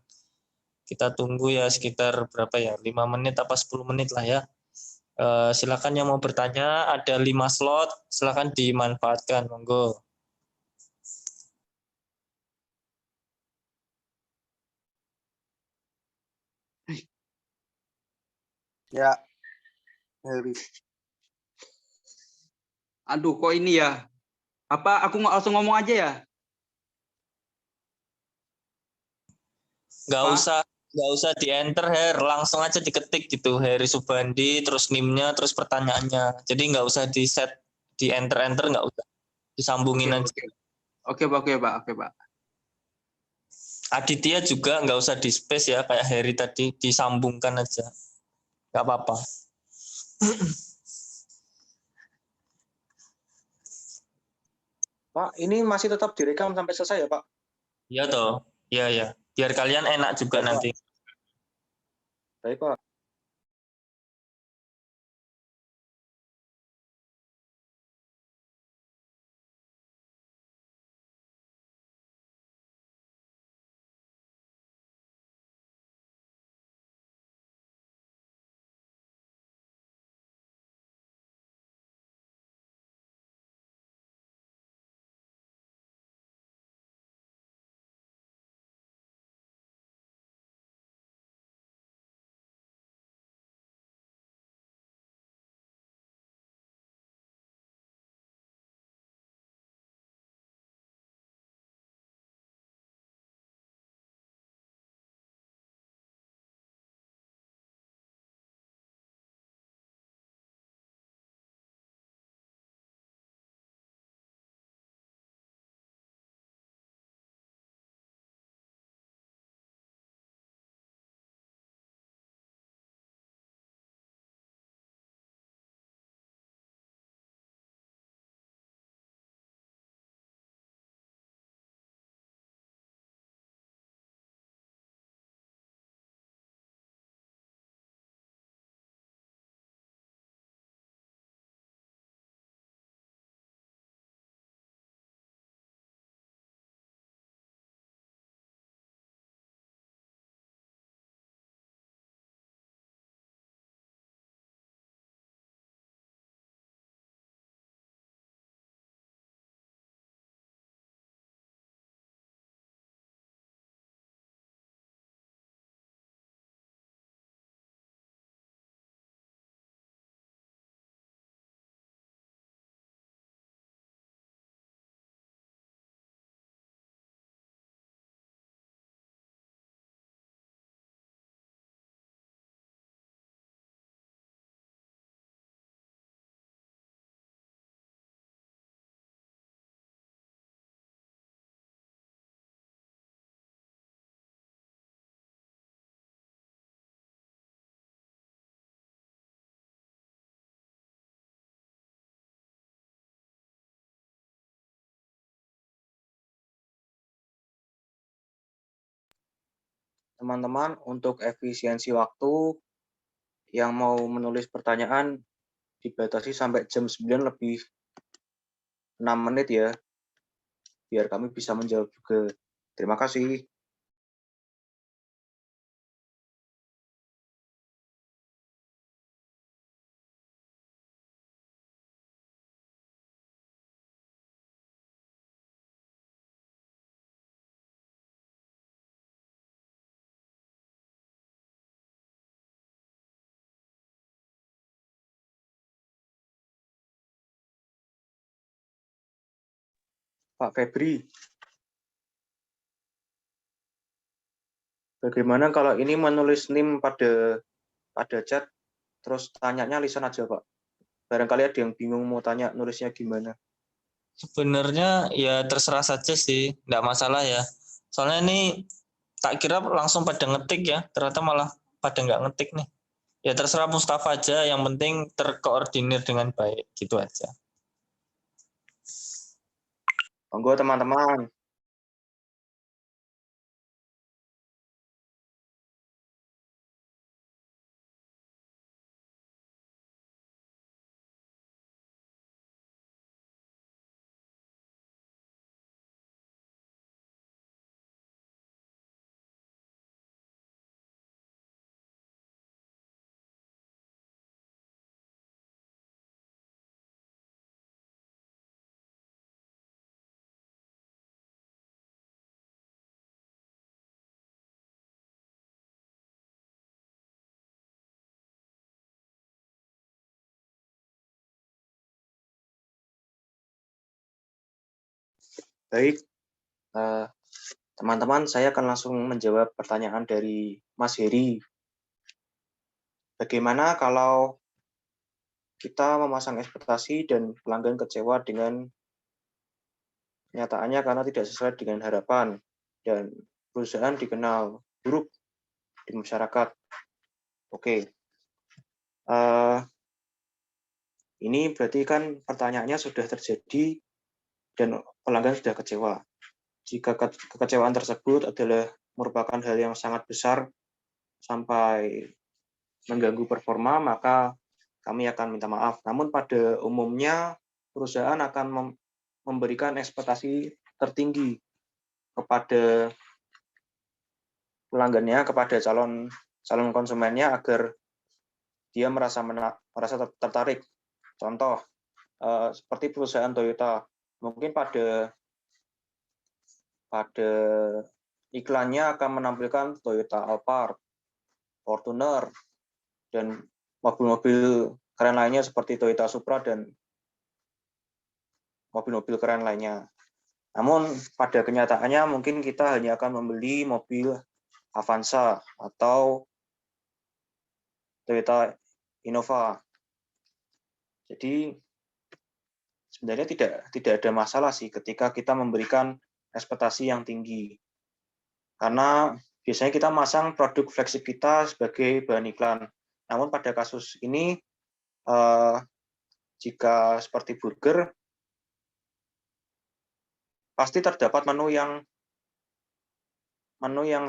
Kita tunggu ya sekitar berapa ya? 5 menit apa 10 menit lah ya. Silakan yang mau bertanya, ada 5 slot, silakan dimanfaatkan, monggo. Ya. Heri. Aduh, kok ini ya? Apa aku langsung ngomong aja ya? Nggak Pak? usah di enter, Her, langsung aja diketik gitu, Heri Subandi, terus NIM-nya, terus pertanyaannya. Jadi nggak usah di set, di enter nggak usah, disambungin aja. Oke, Pak. Aditya juga nggak usah di space ya, kayak Heri tadi, disambungkan aja, nggak apa-apa. Pak, ini masih tetap direkam sampai selesai ya, Pak? Iya toh, iya. Biar kalian enak juga Baik, nanti. Baik, Pak. teman-teman, untuk efisiensi waktu yang mau menulis pertanyaan dibatasi sampai jam 9 lebih 6 menit ya, biar kami bisa menjawab juga. Terima kasih. Pak Febri, bagaimana kalau ini menulis NIM pada chat, terus tanyanya lisan aja Pak. Barangkali ada yang bingung mau tanya nulisnya gimana. Sebenarnya ya terserah saja sih, nggak masalah ya. Soalnya ini tak kira langsung pada ngetik ya, ternyata malah pada nggak ngetik nih. Ya terserah Mustafa aja, yang penting terkoordinir dengan baik, gitu aja. Monggo teman-teman. Baik, teman-teman, saya akan langsung menjawab pertanyaan dari Mas Heri. Bagaimana kalau kita memasang ekspektasi dan pelanggan kecewa dengan kenyataannya karena tidak sesuai dengan harapan dan perusahaan dikenal buruk di masyarakat? Oke, ini berarti kan pertanyaannya sudah terjadi dan pelanggan sudah kecewa. Jika kekecewaan tersebut adalah merupakan hal yang sangat besar sampai mengganggu performa, maka kami akan minta maaf. Namun pada umumnya perusahaan akan memberikan ekspektasi tertinggi kepada pelanggannya, kepada calon konsumennya agar dia merasa tertarik. Contoh seperti perusahaan Toyota, mungkin pada iklannya akan menampilkan Toyota Alphard, Fortuner, dan mobil-mobil keren lainnya seperti Toyota Supra dan mobil-mobil keren lainnya. Namun pada kenyataannya mungkin kita hanya akan membeli mobil Avanza atau Toyota Innova. Jadi sebenarnya tidak ada masalah sih ketika kita memberikan ekspektasi yang tinggi. Karena biasanya kita masang produk flagship kita sebagai bahan iklan. Namun pada kasus ini, jika seperti burger, pasti terdapat menu yang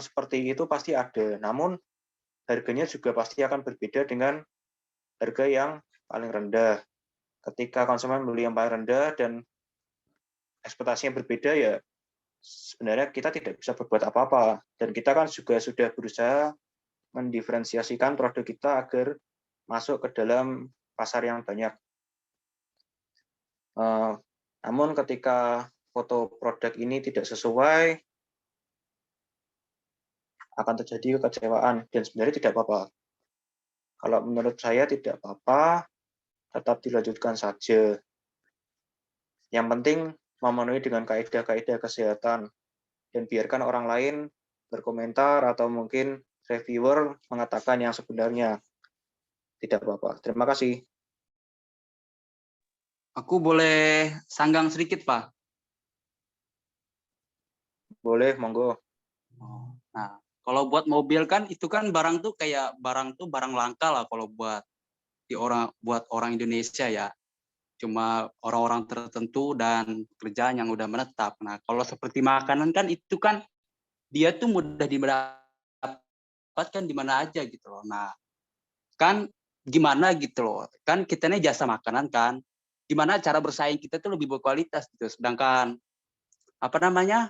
seperti itu pasti ada. Namun harganya juga pasti akan berbeda dengan harga yang paling rendah. Ketika konsumen membeli yang paling rendah dan ekspektasinya berbeda, ya sebenarnya kita tidak bisa berbuat apa-apa. Dan kita kan juga sudah berusaha mendiferensiasikan produk kita agar masuk ke dalam pasar yang banyak. Namun ketika foto produk ini tidak sesuai, akan terjadi kekecewaan, dan sebenarnya tidak apa-apa. Kalau menurut saya tidak apa-apa, tetap dilanjutkan saja. Yang penting memenuhi dengan kaidah-kaidah kesehatan, dan biarkan orang lain berkomentar atau mungkin reviewer mengatakan yang sebenarnya. Tidak apa-apa. Terima kasih. Aku boleh sanggang sedikit, Pak? Boleh, monggo. Nah, kalau buat mobil kan itu kan barang tuh kayak barang langka lah kalau buat orang Indonesia ya. Cuma orang-orang tertentu dan kerjaan yang udah menetap. Nah, kalau seperti makanan kan itu kan dia tuh mudah dapatkan di mana aja gitu loh. Nah, kan gimana gitu loh. Kan kita ini jasa makanan kan. Gimana cara bersaing kita tuh lebih berkualitas gitu. Sedangkan apa namanya?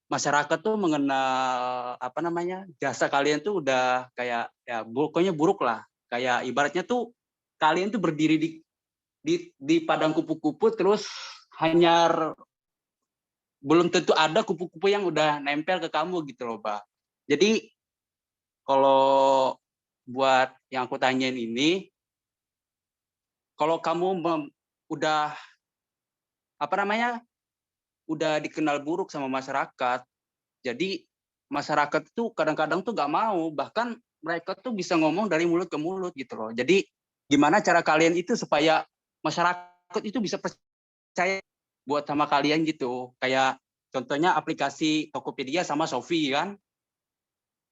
Masyarakat tuh mengenal apa namanya? Jasa kalian tuh udah kayak ya pokoknya buruk lah. Kayak ibaratnya tuh kalian tuh berdiri di padang kupu-kupu terus hanya belum tentu ada kupu-kupu yang udah nempel ke kamu gitu loh, Pak. Jadi kalau buat yang aku tanyain ini, kalau kamu udah apa namanya, udah dikenal buruk sama masyarakat, jadi masyarakat tuh kadang-kadang tuh nggak mau, bahkan mereka tuh bisa ngomong dari mulut ke mulut gitu loh. Jadi gimana cara kalian itu supaya masyarakat itu bisa percaya buat sama kalian gitu. Kayak contohnya aplikasi Tokopedia sama Shopee kan.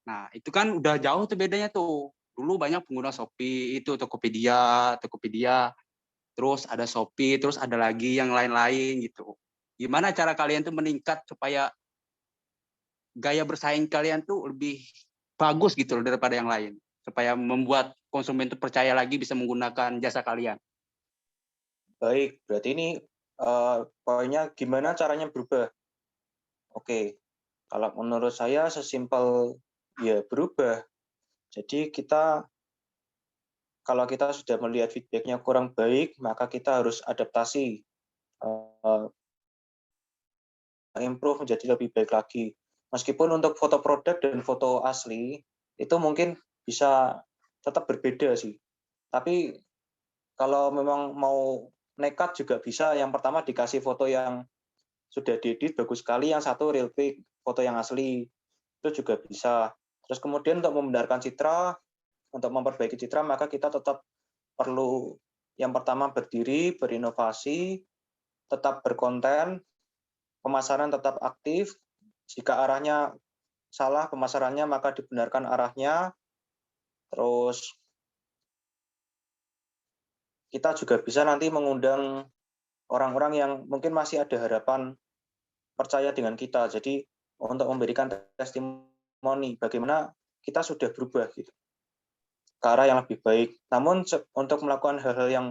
Nah, itu kan udah jauh tuh bedanya tuh. Dulu banyak pengguna Shopee, itu Tokopedia, terus ada Shopee, terus ada lagi yang lain-lain gitu. Gimana cara kalian tuh meningkat supaya gaya bersaing kalian tuh lebih bagus gitu loh daripada yang lain. Supaya membuat konsumen tuh percaya lagi bisa menggunakan jasa kalian. Baik, berarti ini poinnya gimana caranya berubah. Oke, kalau menurut saya sesimpel ya berubah. Jadi kalau kita sudah melihat feedback-nya kurang baik, maka kita harus adaptasi, improve menjadi lebih baik lagi. Meskipun untuk foto produk dan foto asli, itu mungkin bisa tetap berbeda sih. Tapi kalau memang mau nekat juga bisa. Yang pertama dikasih foto yang sudah diedit bagus sekali, yang satu real pic, foto yang asli, itu juga bisa. Terus kemudian untuk membenarkan citra, untuk memperbaiki citra, maka kita tetap perlu yang pertama berdiri, berinovasi, tetap berkonten, pemasaran tetap aktif. Jika arahnya salah pemasarannya, maka dibenarkan arahnya. Terus kita juga bisa nanti mengundang orang-orang yang mungkin masih ada harapan percaya dengan kita. Jadi untuk memberikan testimoni bagaimana kita sudah berubah gitu ke arah yang lebih baik. Namun untuk melakukan hal-hal yang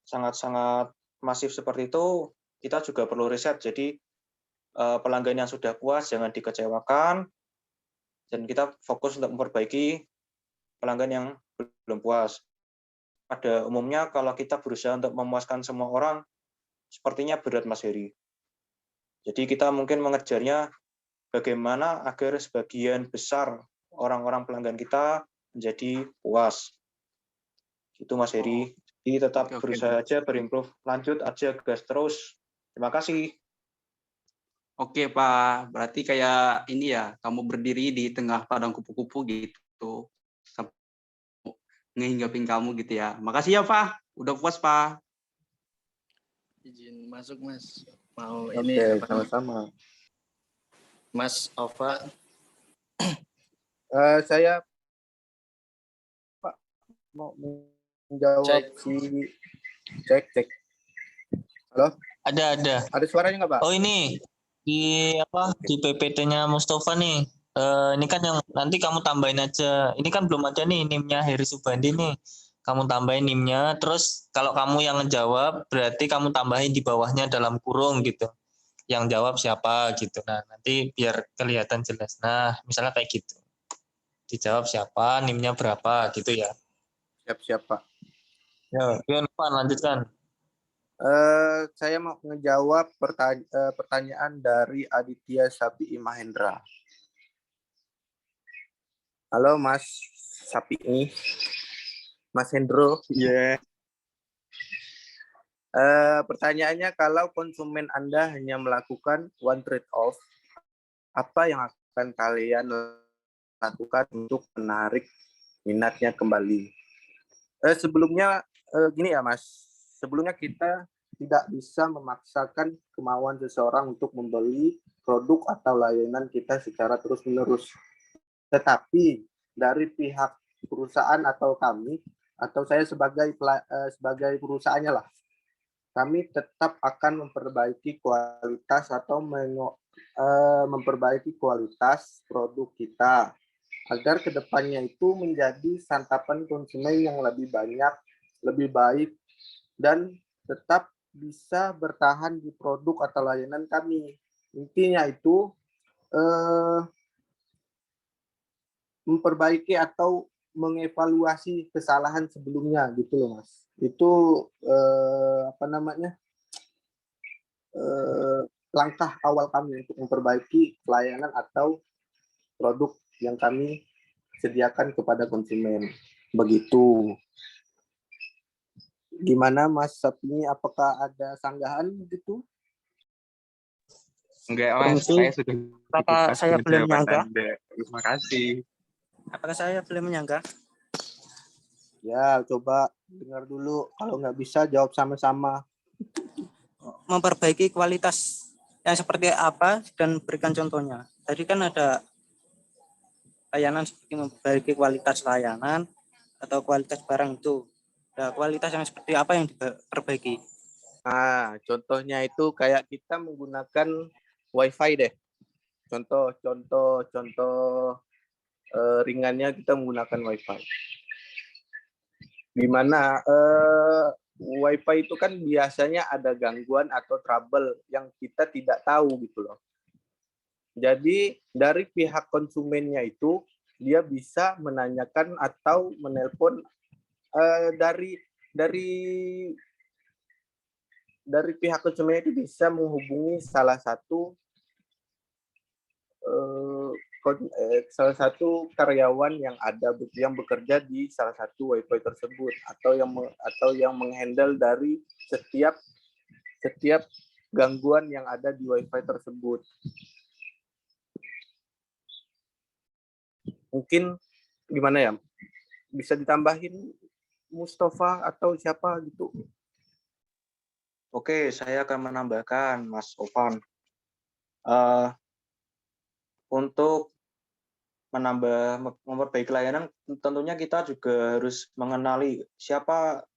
sangat-sangat masif seperti itu, kita juga perlu riset. Jadi pelanggan yang sudah puas jangan dikecewakan, dan kita fokus untuk memperbaiki pelanggan yang belum puas. Pada umumnya kalau kita berusaha untuk memuaskan semua orang, sepertinya berat, Mas Heri. Jadi kita mungkin mengejarnya bagaimana agar sebagian besar orang-orang pelanggan kita menjadi puas. Itu Mas Heri. Jadi tetap berusaha aja, berimprove, lanjut aja, gas terus. Terima kasih. Oke, Pak. Berarti kayak ini ya, kamu berdiri di tengah padang kupu-kupu gitu. Ngehinggapin kamu gitu ya. Makasih ya, Pak. Udah puas, Pak. Izin masuk, Mas. Mau Oke, ini apa? sama-sama. Mas Ova. Saya Pak mau menjawab cek. Halo? Ada. Ada suaranya nggak, Pak? Oh, ini di PPT-nya Mustafa nih. Ini kan yang nanti kamu tambahin aja. Ini kan belum ada nih NIM-nya Heri Subandi nih. Kamu tambahin NIM-nya, terus kalau kamu yang ngejawab berarti kamu tambahin di bawahnya dalam kurung gitu. Yang jawab siapa gitu. Nah, nanti biar kelihatan jelas. Nah, misalnya kayak gitu. Dijawab siapa, NIM-nya berapa gitu ya. Siap-siap, Pak. Ya, Pak, lanjutkan. Saya mau ngejawab pertanyaan dari Aditya Sapi Mahendra. Halo Mas Sapi, Mas Hendro. Iya. Pertanyaannya, kalau konsumen Anda hanya melakukan one trade off, apa yang akan kalian lakukan untuk menarik minatnya kembali? Sebelumnya gini ya Mas, sebelumnya kita tidak bisa memaksakan kemauan seseorang untuk membeli produk atau layanan kita secara terus-menerus. Tetapi dari pihak perusahaan atau kami, atau saya sebagai perusahaannya lah, kami tetap akan memperbaiki kualitas atau memperbaiki kualitas produk kita agar kedepannya itu menjadi santapan konsumen yang lebih banyak, lebih baik, dan tetap bisa bertahan di produk atau layanan kami. Intinya itu memperbaiki atau mengevaluasi kesalahan sebelumnya gitu loh Mas. Itu langkah awal kami untuk memperbaiki pelayanan atau produk yang kami sediakan kepada konsumen. Begitu. Gimana Mas Sapni, apakah ada sanggahan gitu? Enggak, Mas. Permisi, Saya sudah apakah puas saya dengan boleh jawaban menyanggah? Anda. Terima kasih. Apakah saya boleh menyanggah? Ya, coba dengar dulu. Kalau nggak bisa, jawab sama-sama. Memperbaiki kualitas yang seperti apa dan berikan contohnya. Tadi kan ada layanan seperti memperbaiki kualitas layanan atau kualitas barang itu. Nah, kualitas yang seperti apa yang diperbaiki? Nah, contohnya itu kayak kita menggunakan WiFi deh. Contoh ringannya kita menggunakan WiFi. Di mana WiFi itu kan biasanya ada gangguan atau trouble yang kita tidak tahu gitu loh. Jadi dari pihak konsumennya itu dia bisa menanyakan atau menelpon dari pihak konsumen itu bisa menghubungi salah satu karyawan yang bekerja di salah satu WiFi tersebut atau yang menghandle dari setiap gangguan yang ada di WiFi tersebut. Mungkin gimana ya? Bisa ditambahin Mustafa atau siapa gitu? Oke, saya akan menambahkan, Mas Ovan. Untuk memperbaiki layanan, tentunya kita juga harus mengenali siapa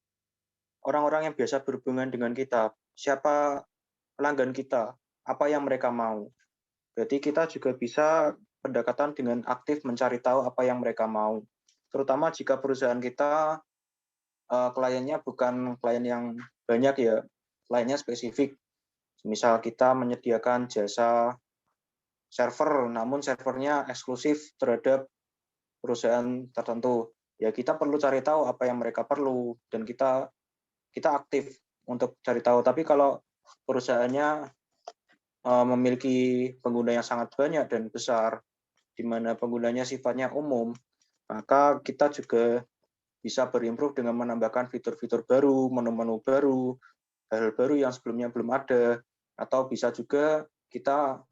orang-orang yang biasa berhubungan dengan kita, siapa pelanggan kita, apa yang mereka mau. Jadi kita juga bisa pendekatan dengan aktif mencari tahu apa yang mereka mau. Terutama jika perusahaan kita kliennya bukan klien yang banyak ya, kliennya spesifik. Misal kita menyediakan jasa server, namun servernya eksklusif terhadap perusahaan tertentu. Ya kita perlu cari tahu apa yang mereka perlu dan kita aktif untuk cari tahu. Tapi kalau perusahaannya memiliki pengguna yang sangat banyak dan besar, di mana penggunanya sifatnya umum, maka kita juga bisa berimprove dengan menambahkan fitur-fitur baru, menu-menu baru, hal-hal baru yang sebelumnya belum ada, atau bisa juga kita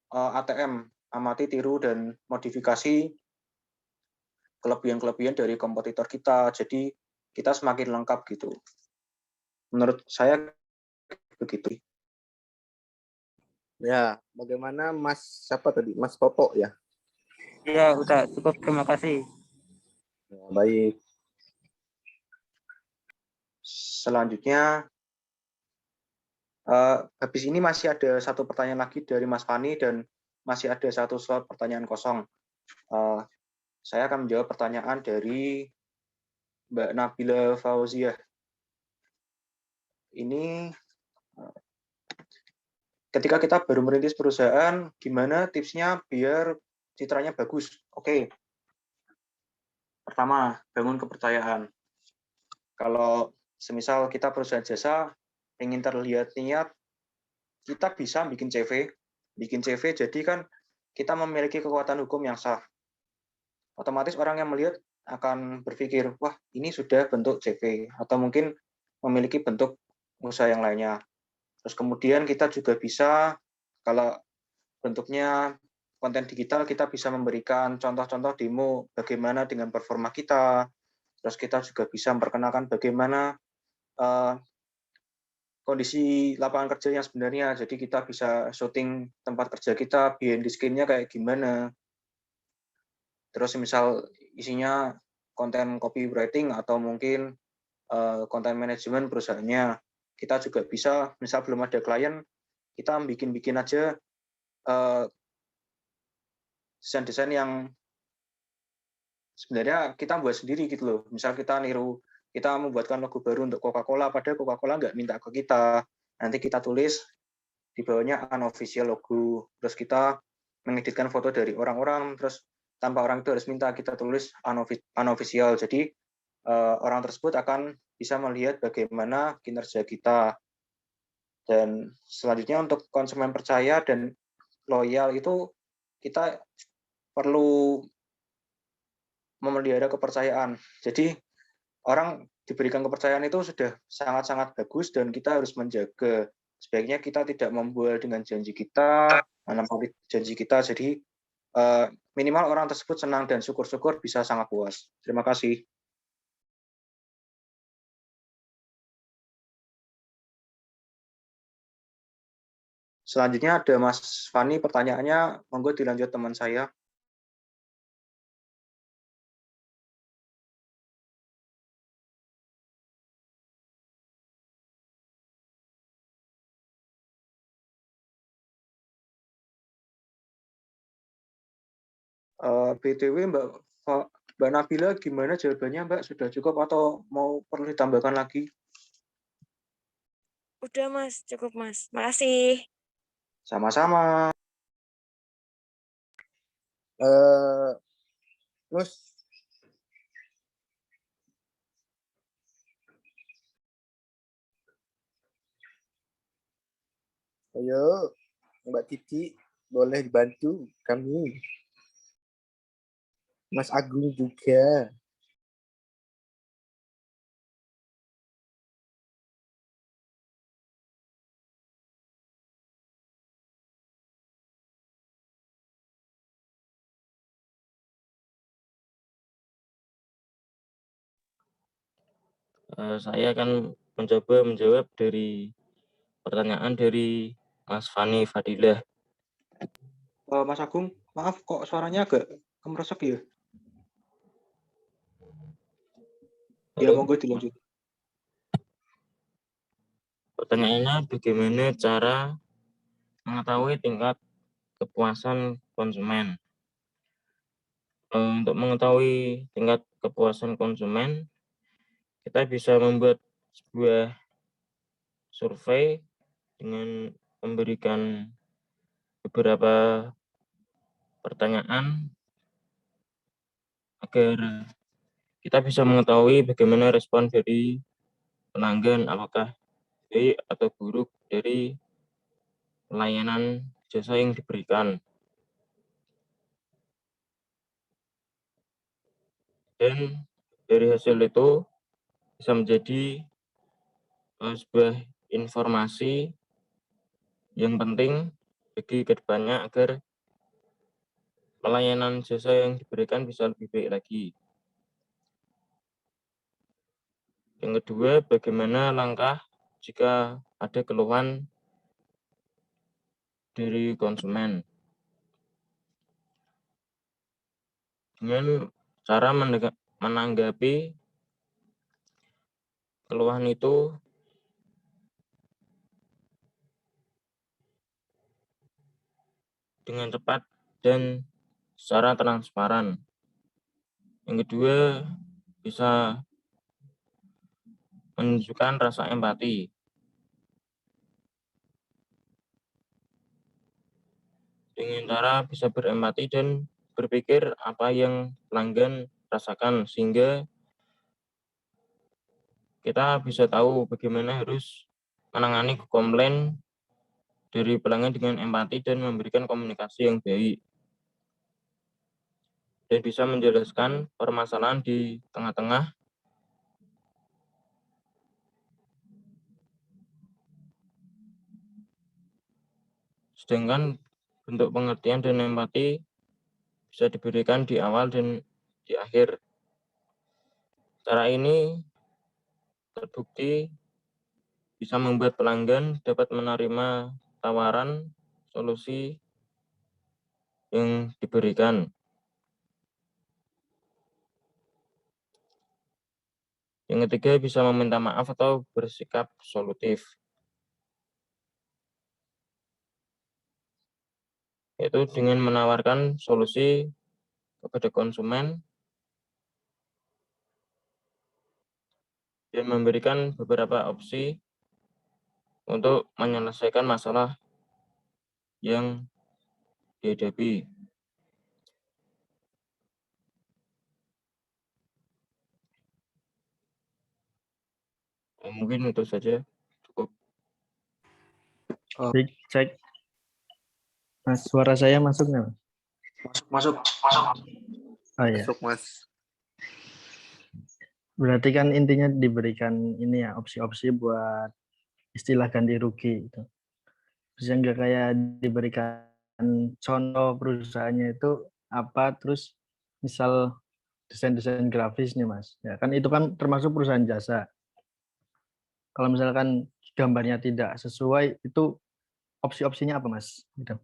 ATM, amati, tiru, dan modifikasi kelebihan-kelebihan dari kompetitor kita. Jadi kita semakin lengkap gitu. Menurut saya begitu. Ya, bagaimana Mas siapa tadi? Mas Toto ya? Ya, udah cukup. Terima kasih. Ya, baik. Selanjutnya, habis ini masih ada satu pertanyaan lagi dari Mas Fani dan masih ada satu slot pertanyaan kosong. Saya akan menjawab pertanyaan dari Mbak Nabila Fauziah. Ini ketika kita baru merintis perusahaan, gimana tipsnya biar citranya bagus? Oke. Pertama, bangun kepercayaan. Kalau semisal kita perusahaan jasa, ingin terlihat niat, kita bisa bikin CV. Bikin CV jadi kan kita memiliki kekuatan hukum yang sah. Otomatis orang yang melihat akan berpikir, wah ini sudah bentuk CV, atau mungkin memiliki bentuk usaha yang lainnya. Terus kemudian kita juga bisa, kalau bentuknya konten digital, kita bisa memberikan contoh-contoh demo bagaimana dengan performa kita. Terus kita juga bisa memperkenalkan bagaimana kondisi lapangan kerja yang sebenarnya. Jadi kita bisa syuting tempat kerja kita, behind the scene-nya kayak gimana. Terus misal isinya konten copywriting atau mungkin konten manajemen perusahaannya. Kita juga bisa, misal belum ada klien, kita bikin aja desain-desain yang sebenarnya kita buat sendiri gitu loh. Misal kita membuatkan logo baru untuk Coca-Cola, padahal Coca-Cola nggak minta ke kita. Nanti kita tulis di bawahnya unofficial logo. Terus kita mengeditkan foto dari orang-orang, terus tanpa orang itu harus minta, kita tulis unofficial. Jadi orang tersebut akan bisa melihat bagaimana kinerja kita. Dan selanjutnya untuk konsumen percaya dan loyal itu kita perlu memelihara kepercayaan. Jadi orang diberikan kepercayaan itu sudah sangat-sangat bagus dan kita harus menjaga. Sebaiknya kita tidak membual dengan janji kita, menepati janji kita. Jadi minimal orang tersebut senang dan syukur-syukur bisa sangat puas. Terima kasih. Selanjutnya ada Mas Fani, pertanyaannya, monggo dilanjut teman saya. BTW Mbak Nabila, gimana jawabannya Mbak? Sudah cukup atau mau perlu ditambahkan lagi? Udah Mas, cukup Mas. Makasih. Sama-sama. Terus ayo Mbak Titi, boleh dibantu kami. Mas Agung juga. Saya akan mencoba menjawab dari pertanyaan dari Mas Fani Fadilah. Mas Agung, maaf kok suaranya agak kemeresek ya? Ya, monggo dilanjut. Pertanyaannya, bagaimana cara mengetahui tingkat kepuasan konsumen? Untuk mengetahui tingkat kepuasan konsumen, kita bisa membuat sebuah survei dengan memberikan beberapa pertanyaan agar kita bisa mengetahui bagaimana respon dari pelanggan, apakah baik atau buruk dari pelayanan jasa yang diberikan. Dan dari hasil itu bisa menjadi sebuah informasi yang penting bagi kedepannya agar pelayanan jasa yang diberikan bisa lebih baik lagi. Yang kedua, bagaimana langkah jika ada keluhan dari konsumen. Dengan cara menanggapi keluhan itu dengan cepat dan secara transparan. Yang kedua, bisa menunjukkan rasa empati. Dengan cara bisa berempati dan berpikir apa yang pelanggan rasakan, sehingga kita bisa tahu bagaimana harus menangani komplain dari pelanggan dengan empati dan memberikan komunikasi yang baik. Dan bisa menjelaskan permasalahan di tengah-tengah sedangkan bentuk pengertian dan empati bisa diberikan di awal dan di akhir. Cara ini terbukti bisa membuat pelanggan dapat menerima tawaran solusi yang diberikan. Yang ketiga, bisa meminta maaf atau bersikap solutif. yaitu dengan menawarkan solusi kepada konsumen dan memberikan beberapa opsi untuk menyelesaikan masalah yang dihadapi. Mungkin itu saja. Cukup. Baik, cek. Mas, suara saya masuk nggak? Masuk. Oh iya. Masuk, Mas. Berarti kan intinya diberikan ini ya, opsi-opsi buat istilah ganti rugi itu. Terus yang nggak kayak diberikan contoh perusahaannya itu apa, terus misal desain-desain grafis nih Mas. Ya kan itu kan termasuk perusahaan jasa. Kalau misalkan gambarnya tidak sesuai, itu opsi-opsinya apa Mas? Gitu.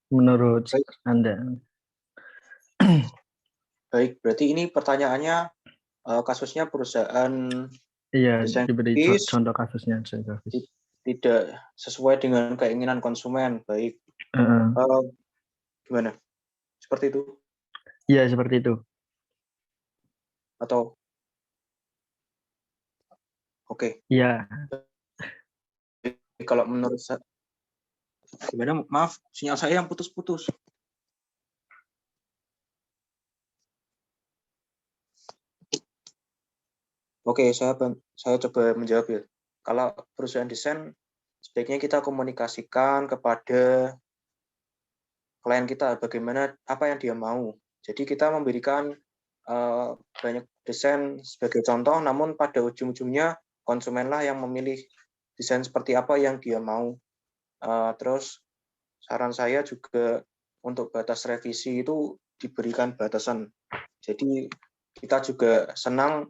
Menurut Baik. Anda. Baik, berarti ini pertanyaannya kasusnya perusahaan Iya, desain diberi grafis contoh kasusnya desain grafis. tidak sesuai dengan keinginan konsumen. Baik. Gimana? Seperti itu? Iya, seperti itu. Atau? Oke. Iya. Kalau menurut saya, gimana? Maaf, sinyal saya yang putus-putus. Oke, saya coba menjawab ya. Kalau perusahaan desain, sebaiknya kita komunikasikan kepada klien kita bagaimana apa yang dia mau. Jadi kita memberikan banyak desain sebagai contoh, namun pada ujung-ujungnya konsumenlah yang memilih desain seperti apa yang dia mau. Terus saran saya juga untuk batas revisi itu diberikan batasan. Jadi kita juga senang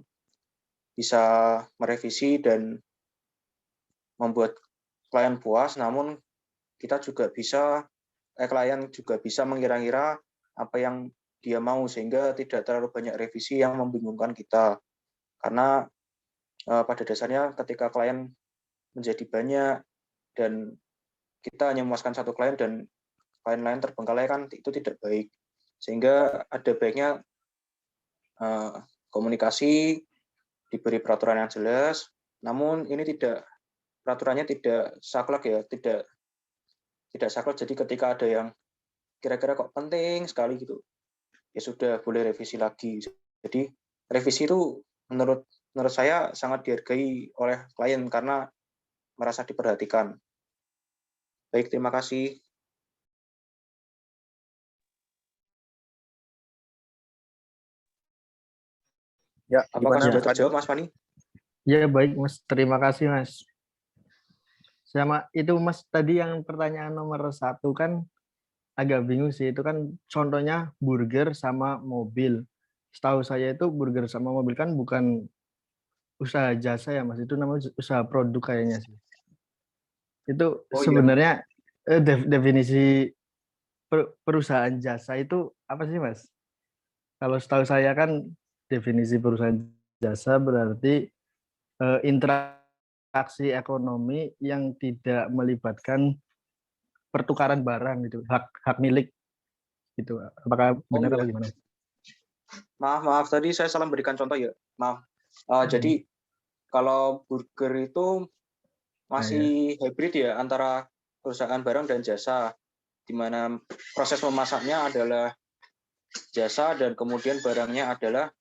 bisa merevisi dan membuat klien puas, namun kita juga klien juga bisa mengira-ngira apa yang dia mau sehingga tidak terlalu banyak revisi yang membingungkan kita. Karena pada dasarnya ketika klien menjadi banyak dan kita hanya memuaskan satu klien dan klien lain terbengkalai kan itu tidak baik. Sehingga ada baiknya komunikasi, diberi peraturan yang jelas, namun ini peraturannya tidak saklek ya, tidak saklek. Jadi ketika ada yang kira-kira kok penting sekali gitu, ya sudah boleh revisi lagi. Jadi revisi itu menurut saya sangat dihargai oleh klien karena merasa diperhatikan. Baik, terima kasih. Ya, apakah gimana, sudah Mas terjawab, Mas Fani? Ya, baik, Mas. Terima kasih, Mas. Sama itu, Mas, tadi yang pertanyaan nomor 1 kan agak bingung sih. Itu kan contohnya burger sama mobil. Setahu saya itu burger sama mobil kan bukan usaha jasa ya, Mas. Itu namanya usaha produk kayaknya sih. Itu sebenarnya definisi perusahaan jasa itu apa sih, Mas? Kalau setahu saya kan definisi perusahaan jasa berarti interaksi ekonomi yang tidak melibatkan pertukaran barang gitu, hak milik gitu. Apakah benar atau gimana? Maaf, tadi saya salah berikan contoh ya. Maaf. Jadi kalau burger itu masih hybrid ya antara perusahaan barang dan jasa, di mana proses memasaknya adalah jasa dan kemudian barangnya adalah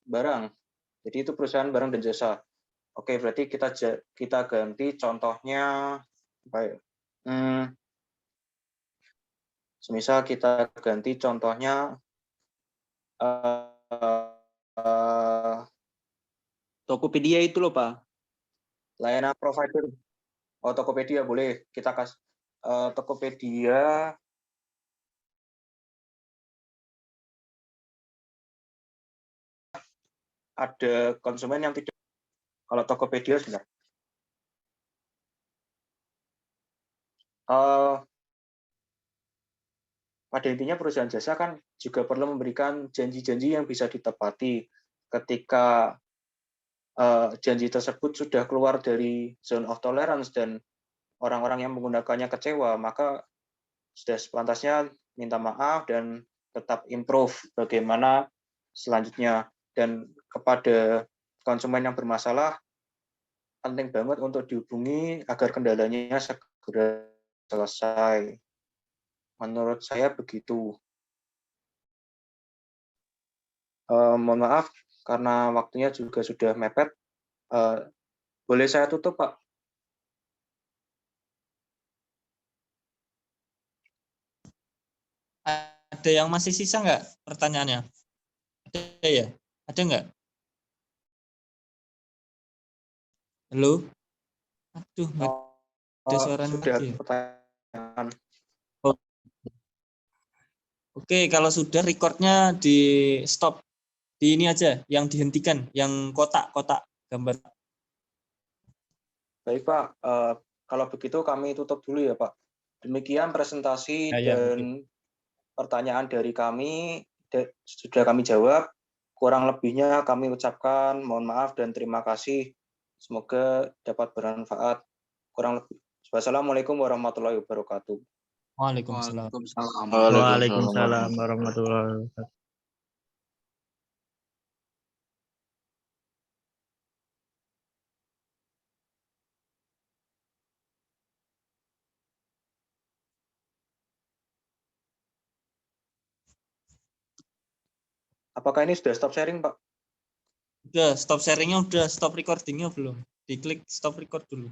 barang. Jadi itu perusahaan barang dan jasa. Oke, berarti kita ganti contohnya baik. Semisal kita ganti contohnya Tokopedia itu loh, Pak. Layanan provider. Oh, Tokopedia boleh. Kita kasih Tokopedia. Ada konsumen yang tidak. Kalau Tokopedia sebentar. Pada intinya perusahaan jasa kan juga perlu memberikan janji-janji yang bisa ditepati ketika janji tersebut sudah keluar dari zone of tolerance dan orang-orang yang menggunakannya kecewa, maka sudah sepantasnya minta maaf dan tetap improve bagaimana selanjutnya. Dan kepada konsumen yang bermasalah, penting banget untuk dihubungi agar kendalanya segera selesai. Menurut saya begitu. Mohon maaf, karena waktunya juga sudah mepet. Boleh saya tutup, Pak? Ada yang masih sisa nggak pertanyaannya? Ada ya? Ada nggak? Halo? Aduh, nggak ada suaranya Sudah lagi. pertanyaan. Oke, kalau sudah recordnya di stop. Di ini aja, yang dihentikan, yang kotak-kotak gambar. Baik, Pak. Kalau begitu kami tutup dulu ya, Pak. Demikian presentasi Ya, dan pertanyaan dari kami sudah kami jawab. Kurang lebihnya kami ucapkan mohon maaf dan terima kasih. Semoga dapat bermanfaat. Kurang lebih. Wassalamualaikum warahmatullahi wabarakatuh. Waalaikumsalam. Waalaikumsalam warahmatullahi wabarakatuh. Apakah ini sudah stop sharing, Pak? Udah, stop sharingnya udah, stop recordingnya belum? Diklik stop record dulu.